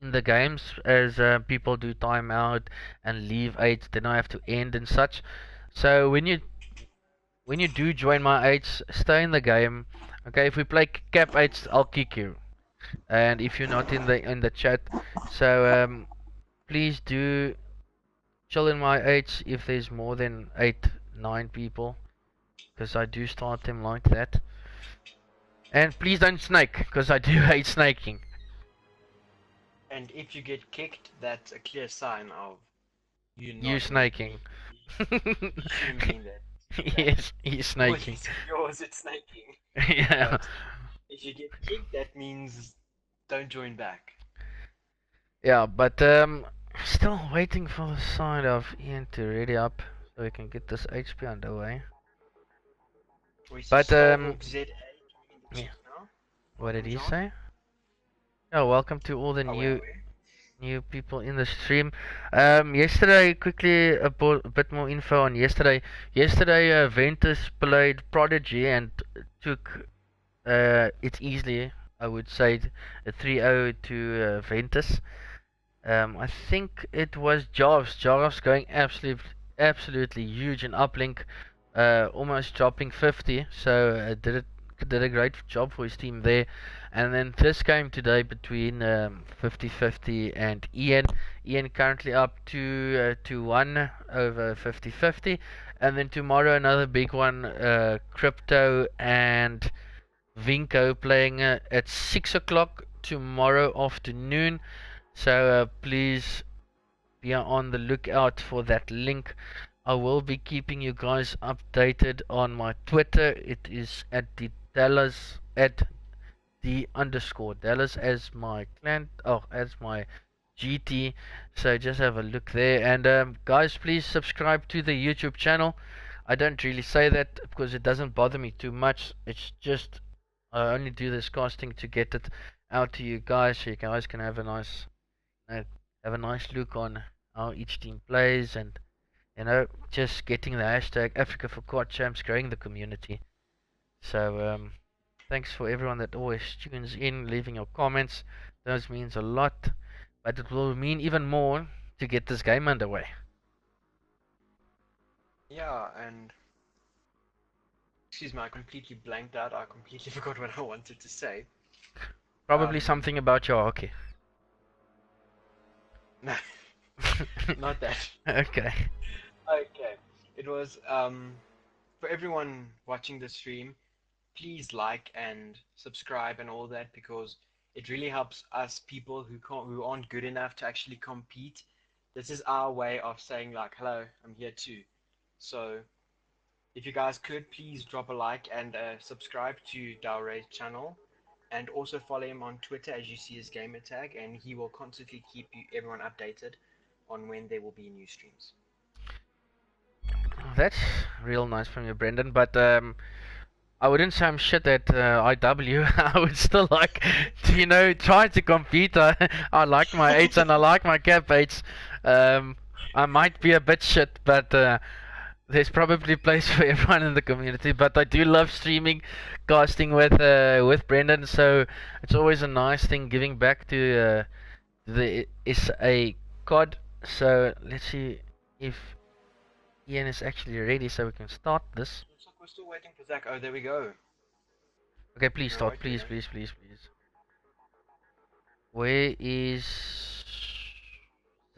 the games, as people do timeout and leave 8, then I have to end and such. So when you do join my 8s, stay in the game. Okay, if we play cap 8s, I'll kick you, and if you're not in the chat, so please do chill in my 8s if there's more than 8-9 people, because I do start them like that. And please don't snake, because I do hate snaking. And if you get kicked, that's a clear sign of You You nodding. snaking. You shouldn't mean that. Yes, he's Yours snaking. is yours, it's snaking. Yeah. But if you get kicked, that means don't join back. Yeah, but still waiting for the side of Ian to ready up so we can get this HP underway. We see But Starhawk ZA in the yeah, chat now. what did Welcome, he John. say? Oh, welcome to all the Oh, where? new people in the stream. Yesterday, quickly a bit more info on yesterday. Yesterday, Ventus played Prodigy and took it easily. I would say a 3-0 to Ventus. I think it was Jarvis. Jarvis going absolutely huge in uplink, almost dropping 50. So did a great job for his team there. And then this game today between 50-50 and Ian. Ian currently up to 1 over 50-50. And then tomorrow another big one, Crypto and Vinco playing at 6 o'clock tomorrow afternoon. So please be on the lookout for that link. I will be keeping you guys updated on my Twitter. It is at the Dallas at the underscore Dallas as my clan, oh, as my GT. So just have a look there. And guys, please subscribe to the YouTube channel. I don't really say that because it doesn't bother me too much. It's just I only do this casting to get it out to you guys so you guys can have a nice have a nice look on how each team plays and just getting the hashtag Africa for Quad Champs, growing the community. So thanks for everyone that always tunes in, leaving your comments. Those means a lot, but it will mean even more to get this game underway. Yeah, and excuse me, I completely blanked out. I completely forgot what I wanted to say. Probably something about your hockey. No, not that. Okay. Okay, it was for everyone watching the stream. Please like and subscribe and all that because it really helps us people who aren't good enough to actually compete. This is our way of saying like, hello, I'm here too. So if you guys could please drop a like and subscribe to Dalray's channel and also follow him on Twitter as you see his gamer tag and he will constantly keep everyone updated on when there will be new streams. That's real nice from you, Brendan. But I wouldn't say I'm shit at IW. I would still like to, try to compete. I like my eights and I like my cap eights. I might be a bit shit, but there's probably place for everyone in the community. But I do love streaming, casting with Brendan. So it's always a nice thing giving back to the SA COD. So let's see if Ian is actually ready, so we can start this. Looks like we're still waiting for Zach. Oh, there we go. Okay, please start. Alright, Please, please, please, please. Where is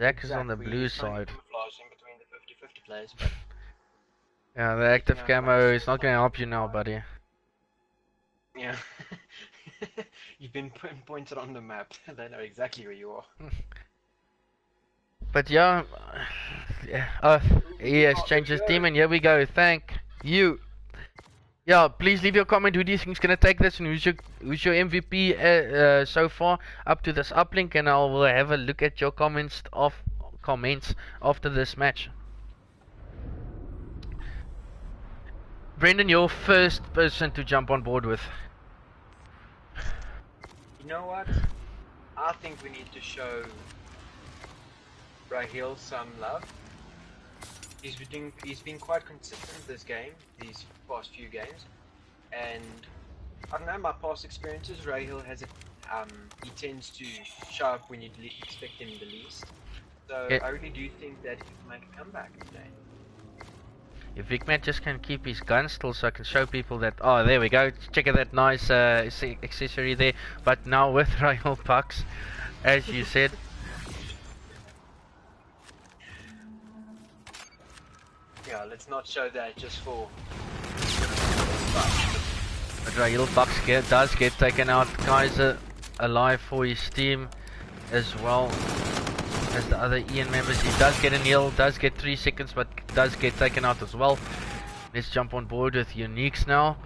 Zach? Is on the blue side. Camouflaging between the 50-50 players, but Yeah, the active out camo like is not gonna help you now, buddy. yeah. You've been pointed on the map. They know exactly where you are. But yeah, he has changed his team, and here we go. Thank you. Yeah, please leave your comment. Who do you think is gonna take this, and who's your MVP so far up to this uplink? And I will have a look at your comments after this match. Brendan, you're first person to jump on board with. You know what? I think we need to show Rahil some love. He's been quite consistent this game, these past few games, and I don't know, my past experiences, Rahil has he tends to show up when you expect him the least. So I really do think that he can make a comeback today. If Vicmat just can keep his gun still, so I can show people that, oh, there we go, check out that nice accessory there. But now with Royal Pucks, as you said. Yeah, let's not show that just for... But Royal Pucks does get taken out. Kaiser alive for his team as well. as the other Ian members. He does get a heal, does get 3 seconds, but does get taken out as well. Let's jump on board with Uniques now.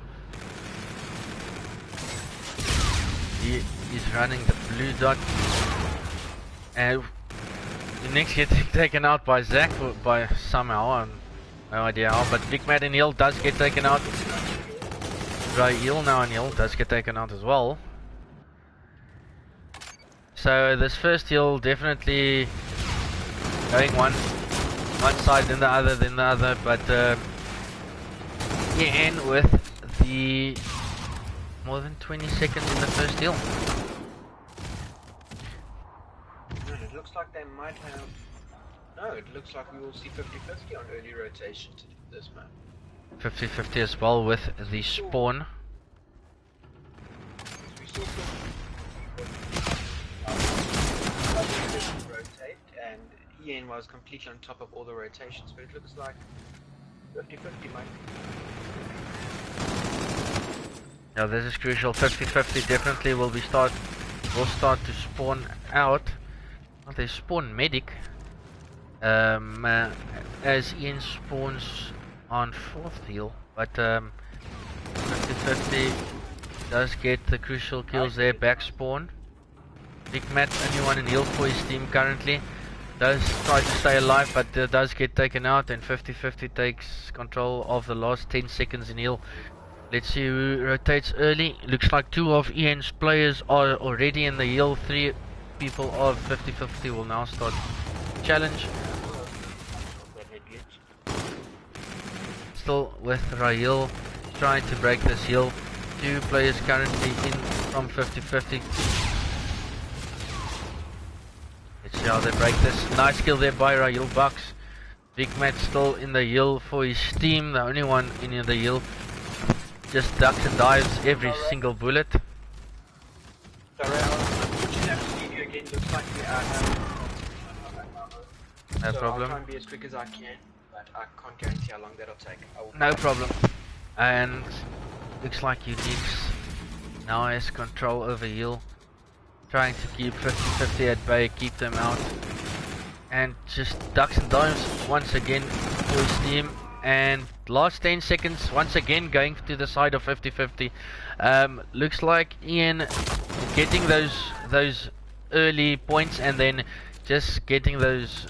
He is running the blue dot. And Uniques gets taken out by Zach, by somehow, no idea how, but Big Mad and Hill does get taken out. Hill now and Hill does get taken out as well. So this first heal definitely going one side then the other, but end with the more than 20 seconds in the first heal. It looks like they might have. No, it looks like we will see 50-50 on early rotation to this map. 50-50 as well with the spawn. We saw 50-50 rotate, and Ian was completely on top of all the rotations, but it looks like 50-50 might be. Now this is crucial. 50-50 definitely will start to spawn out. Well, they spawn medic. As Ian spawns on 4th heal, but 50-50 does get the crucial kills there, back spawn. Big Matt, only one in heal for his team currently, does try to stay alive, but does get taken out, and 50-50 takes control of the last 10 seconds in heal. Let's see who rotates early. Looks like 2 of Ian's players are already in the heal. 3 people of 50-50 will now start challenge. Still with Raheel trying to break this heal. 2 players currently in from 50-50. Let's see how they break this. Nice kill there by Raheel Bucks. Big Matt still in the heal for his team, the only one in the heal. Just ducks and dives every single bullet. Sorry, unfortunately I have to leave you again. Looks like we are No so problem. I'll try and be as quick as I can, but I can't guarantee how long that'll take. No problem. And looks like Uniques now has control over heal. Trying to keep 50-50 at bay, keep them out. And just ducks and dives once again for his team. And last 10 seconds once again going to the side of 50-50. Looks like Ian getting those early points and then just getting those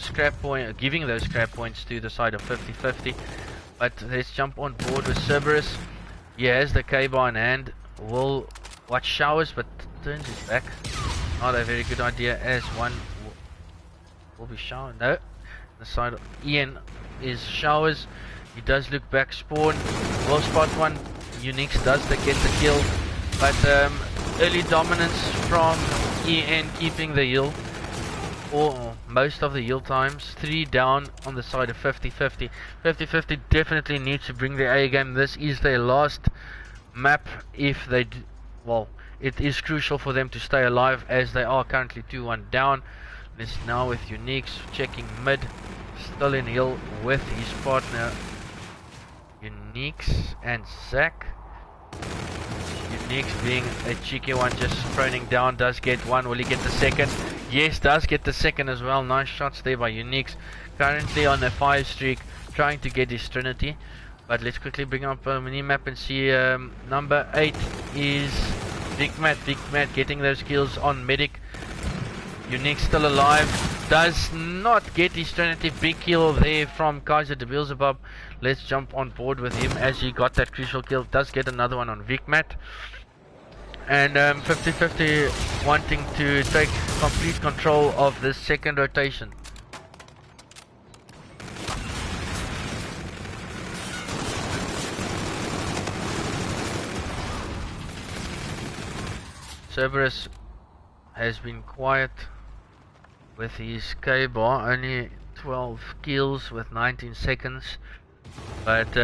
giving those scrap points to the side of 50-50. But let's jump on board with Cerberus. He has the K-bar in hand. Will watch showers, but turns his back. Not a very good idea, as one will be shower. No, the side of Ian is showers. He does look back, spawn, will spot one. Uniques does get the kill, but early dominance from Ian keeping the heal, or most of the heal times. 3 down on the side of 50-50. 50-50 definitely needs to bring their A game. This is their last map if they do, well, it is crucial for them to stay alive as they are currently 2-1 down. This now with Uniques checking mid, still in heal with his partner Uniques and Zach. Uniques being a cheeky one, just proning down, does get one. Will he get the second? Yes, does get the second as well. Nice shots there by Uniques. Currently on a 5 streak, trying to get his Trinity. But let's quickly bring up a mini map and see. Number 8 is Big Matt. Big Matt getting those kills on medic. Unique still alive. Does not get his Trinity. Big kill there from Kaiser de Beelzebub. Let's jump on board with him as he got that crucial kill. Does get another one on Big Matt. And 50-50 wanting to take complete control of this second rotation. Cerberus has been quiet with his K-bar, only 12 kills with 19 seconds, but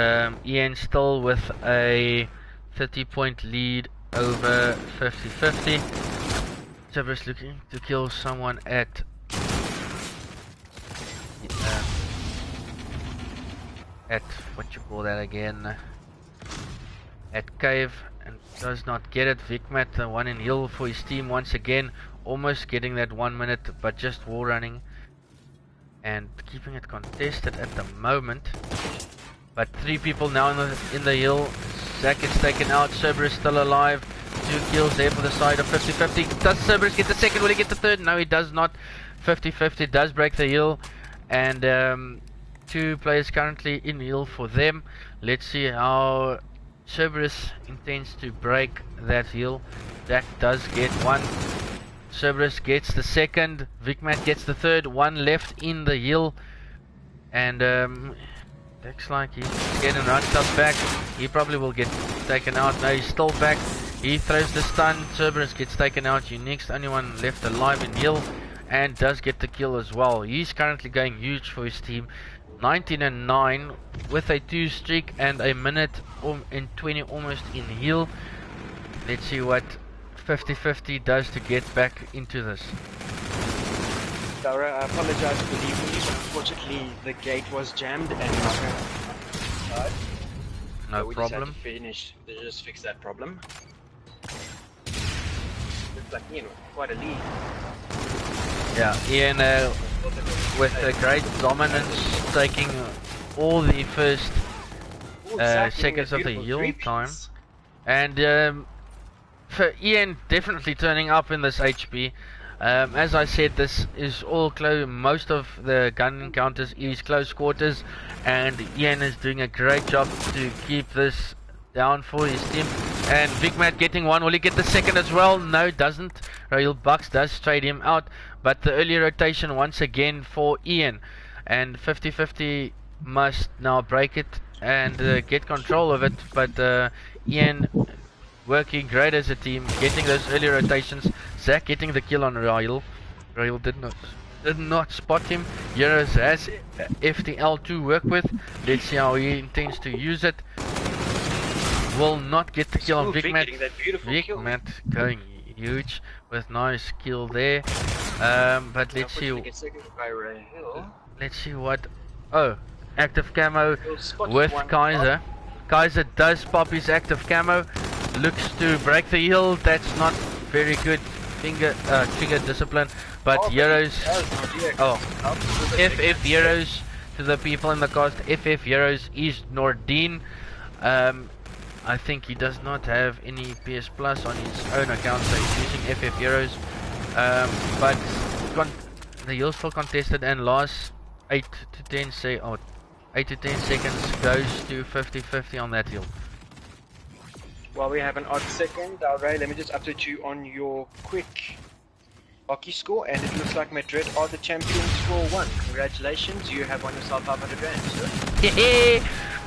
Ian still with a 30-point lead over 50-50. Cerberus looking to kill someone at what you call that again, at cave, and does not get it. Vicmat, the one in heal for his team once again, almost getting that 1 minute, but just wall running. and keeping it contested at the moment. But 3 people now in the hill. Zach gets taken out. Cerberus still alive. 2 kills there for the side of 50-50. Does Cerberus get the second? Will he get the third? No, he does not. 50-50 does break the hill. And 2 players currently in hill for them. Let's see how Cerberus intends to break that hill. Zach does get one. Cerberus gets the second. Vicmat gets the third. 1 left in the hill. And looks like he's getting runs up back. He probably will get taken out. No, he's still back. He throws the stun. Cerberus gets taken out. Unique's the only one left alive in hill. And does get the kill as well. He's currently going huge for his team. 19-9 with a 2 streak and a minute and 20 almost in hill. Let's see what 50-50 does to get back into this. Dara, I apologize for leaving you, but unfortunately the gate was jammed and no we problem. Just had to finish. They just fix that problem. Looks like Ian with quite a lead. Yeah, Ian with a great dominance, taking all the first seconds of the heal time. And for Ian definitely turning up in this HP. As I said, this is all close. Most of the gun encounters is close quarters, and Ian is doing a great job to keep this down for his team. And Vicmat getting one. Will he get the second as well? No, doesn't. Royal Bucks does trade him out, but the early rotation once again for Ian, and 50-50 must now break it and get control of it. But Ian working great as a team, getting those early rotations. Zach getting the kill on Royal. Royal did not spot him. Heroes has FTL to work with. Let's see how he intends to use it. Will not get the kill on Vicmat. Vicmat going huge with nice kill there. But let's see. Let's see what. Oh, active camo with Kaiser. Kaiser does pop his active camo. Looks to break the hill. That's not very good trigger discipline. But Heroes. Oh, FF Heroes to the people in the cast. FF Heroes is Nordine. I think he does not have any PS Plus on his own account, so he's using FF Heroes. But the hill still contested, and last 8 to 10 seconds goes to 50-50 on that hill. Well, we have an odd second. Alright, let me just update you on your quick hockey score, and it looks like Madrid are the champions for 1. Congratulations, you have won yourself 500 rand, sir.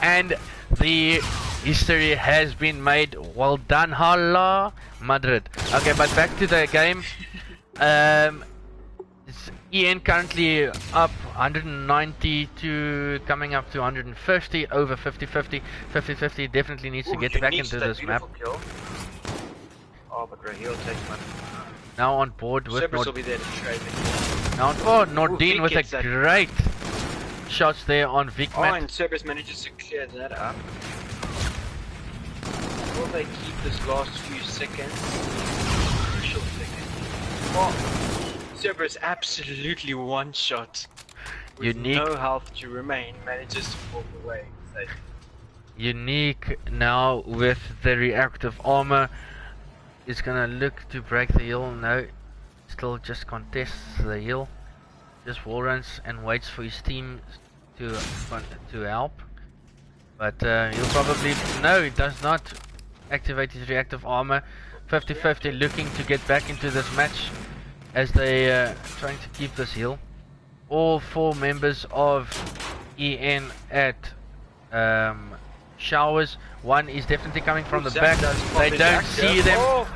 And the history has been made. Well done, Hala Madrid. Okay, but back to the game. Ian currently up 190 to coming up to 150 over 50-50. 50-50 definitely needs to get back into this map. Kill. Oh, but Raheel takes one. Now on board with Cerberus will be there to trade. Now on board Nordine with a great shots there on Vicmat. Oh, and Cerberus manages to clear that up. Will they keep this last few seconds? Crucial seconds. Oh. Cerberus absolutely one shot with Unique. No health to remain, manages to walk away. Unique now with the reactive armor is gonna look to break the hill. No, still just contests the hill, just wall runs and waits for his team to help. But he'll probably he does not activate his reactive armor. 50-50 looking to get back into this match, as they trying to keep this hill. All 4 members of EN at showers. One is definitely coming from the back. They don't see them. Oh,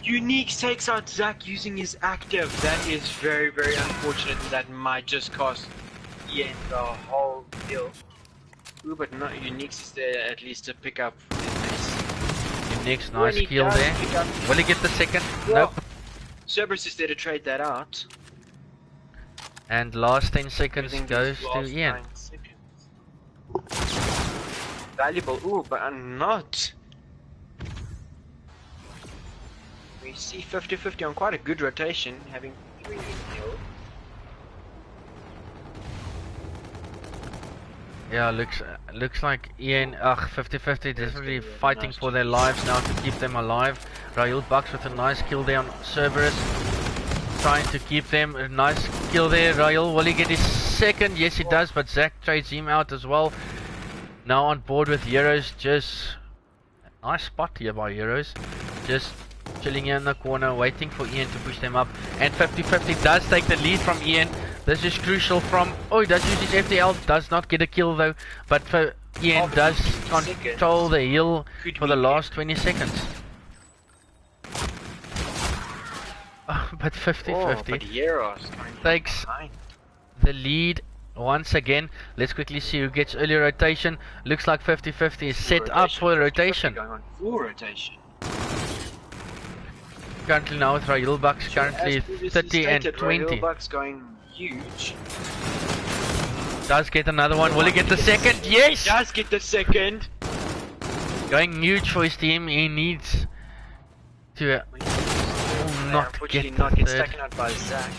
Unique takes out Zach using his active. That is very, very unfortunate. That might just cost EN the whole hill. Ooh, but not Unique's there at least to pick up his Unique's nice kill there. Will he get the second? Nope. Cerberus is there to trade that out. And last 10 seconds goes to Ian. Valuable, ooh, but not. We see 50-50 on quite a good rotation, having 3 kills. Yeah, looks like Ian, 50-50, definitely gonna be a fighting nice for their GG. lives now to keep them alive. Rahul Bucks with a nice kill there on Cerberus, trying to keep them. A nice kill there. Rahul, will he get his second? Yes, he does, but Zach trades him out as well. Now on board with Heroes, just nice spot here by Heroes. Just chilling here in the corner, waiting for Ian to push them up. And 50-50 does take the lead from Ian. This is crucial from... Oh, he does use his FTL. Does not get a kill though. But for Ian does control the hill for the last 20 seconds. Oh, but 50-50 takes the lead once again. Let's quickly see who gets early rotation. Looks like 50-50 is set up for the rotation. Going on full rotation. Currently now with Rahul Bucks, currently 30 and 20. Rahul Bucks going huge. Does get another one. Will he get the second? Yes! Does get the second. Going huge for his team. He needs to not get the third. Taken out by Zach.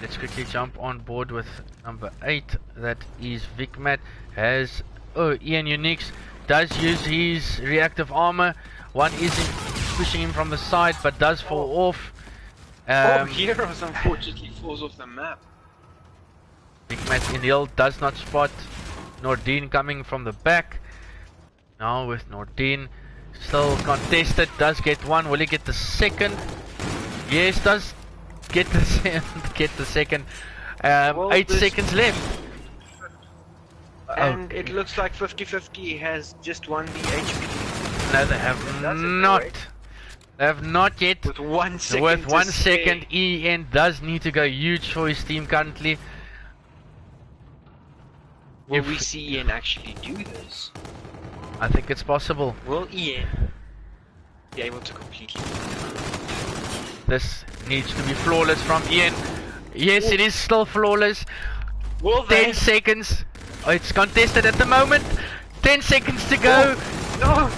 Let's quickly jump on board with number 8. That is Vicmat. Has Ian Unix does use his reactive armor. One isn't pushing him from the side, but does fall off. Heroes unfortunately falls off the map. Vicmat in the hill does not spot Nordine coming from the back. Now with Nordine still contested, does get one. Will he get the second? Yes, does get the second. 8 seconds left. And it looks like 50-50 has just won the HP. No, they have not. They have not yet. With 1 second. With 1 second, Ian does need to go huge for his team currently. Will we see Ian actually do this? I think it's possible. Will Ian be able to completely? This needs to be flawless from Ian. Yes, it is still flawless. 10 seconds. Oh, it's contested at the moment. 10 seconds to go. No.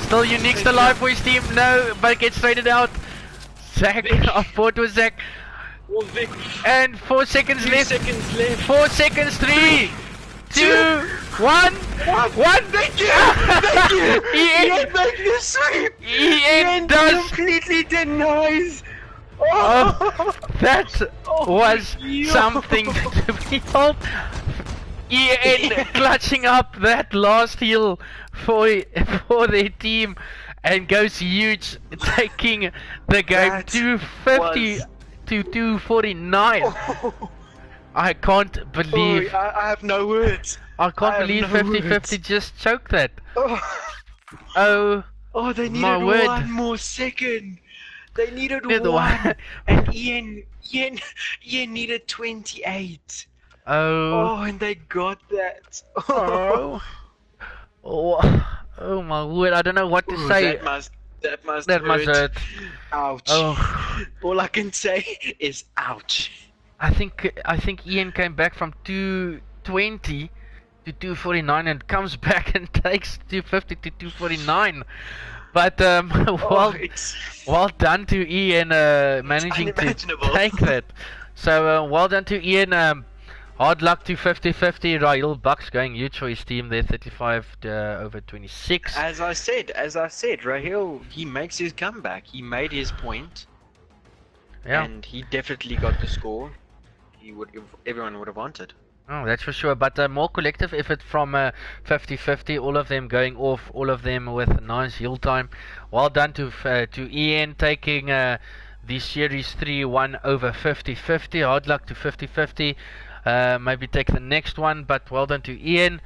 Still Unique's alive for his team. No, but gets traded out. Zach, on board with Zach. And 4 seconds left. 4 seconds. 3, 2, 1. 1. Thank you. Thank you. Ian make the sweep. Ian does completely denies. Oh, that was something to behold. Ian clutching up that last heal for their team and goes huge, taking the game That 250 to 249. I can't believe. I have no words. I can't believe 50-50 just choked that. Oh, they needed my word. 1 more second. They needed Neither one, and Ian needed 28. Oh, and they got that. oh, oh my word! I don't know what to say. That must hurt. Ouch. Oh, all I can say is ouch. I think Ian came back from 220 to 249 and comes back and takes 250 to 249. But well done to Ian managing to take that. So well done to Ian. Hard luck to 50-50. Rahul Bucks going huge for his team there, 35 over 26. As I said, Rahul, he makes his comeback. He made his point. Yeah. And he definitely got the score everyone would have wanted. Oh, that's for sure. But more collective effort from 50-50. All of them going off. All of them with nice heal time. Well done to Ian taking the Series 3-1 over 50-50. Hard luck to 50-50. Maybe take the next one. But well done to Ian.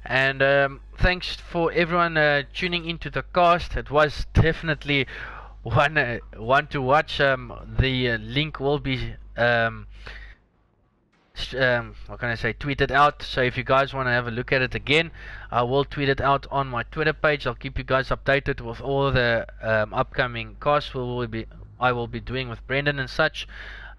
And thanks for everyone tuning into the cast. It was definitely one to watch. The link will be... what can I say, tweeted out. So if you guys want to have a look at it again, I will tweet it out on my Twitter page. I'll keep you guys updated with all the upcoming casts I will be doing with Brendan and such.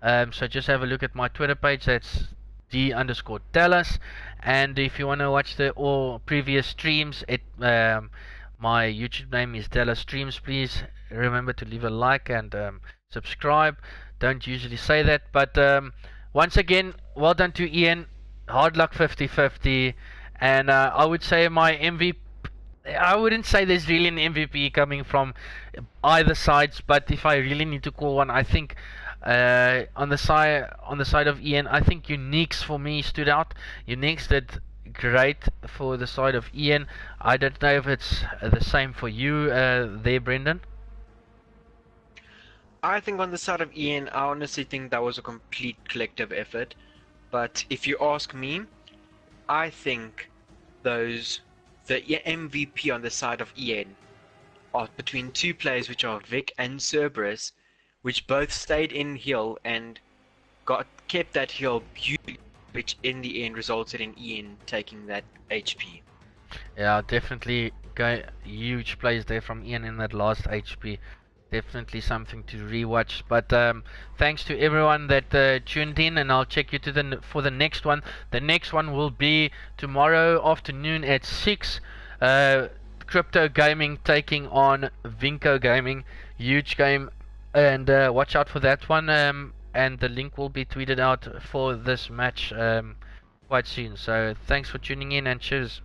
So just have a look at my Twitter page. That's D_Dallas. And if you want to watch the all previous streams, my YouTube name is Dallas Streams. Please remember to leave a like and subscribe. Don't usually say that, but once again, well done to Ian. hard luck 50-50, and I would say my MVP. I wouldn't say there's really an MVP coming from either sides, but if I really need to call one, I think on the side of Ian, I think Uniques for me stood out. Uniques did great for the side of Ian. I don't know if it's the same for you there, Brendan. I think on the side of Ian, I honestly think that was a complete collective effort. But if you ask me, I think the MVP on the side of Ian are between two players, which are Vic and Cerberus, which both stayed in heal and kept that heal beautifully, which in the end resulted in Ian taking that HP. Yeah, definitely huge plays there from Ian in that last HP. Definitely something to rewatch. But thanks to everyone that tuned in, and I'll check you to for the next one. The next one will be tomorrow afternoon at 6. Crypto Gaming taking on Vinco Gaming. Huge game, and watch out for that one. And the link will be tweeted out for this match quite soon. So thanks for tuning in, and cheers.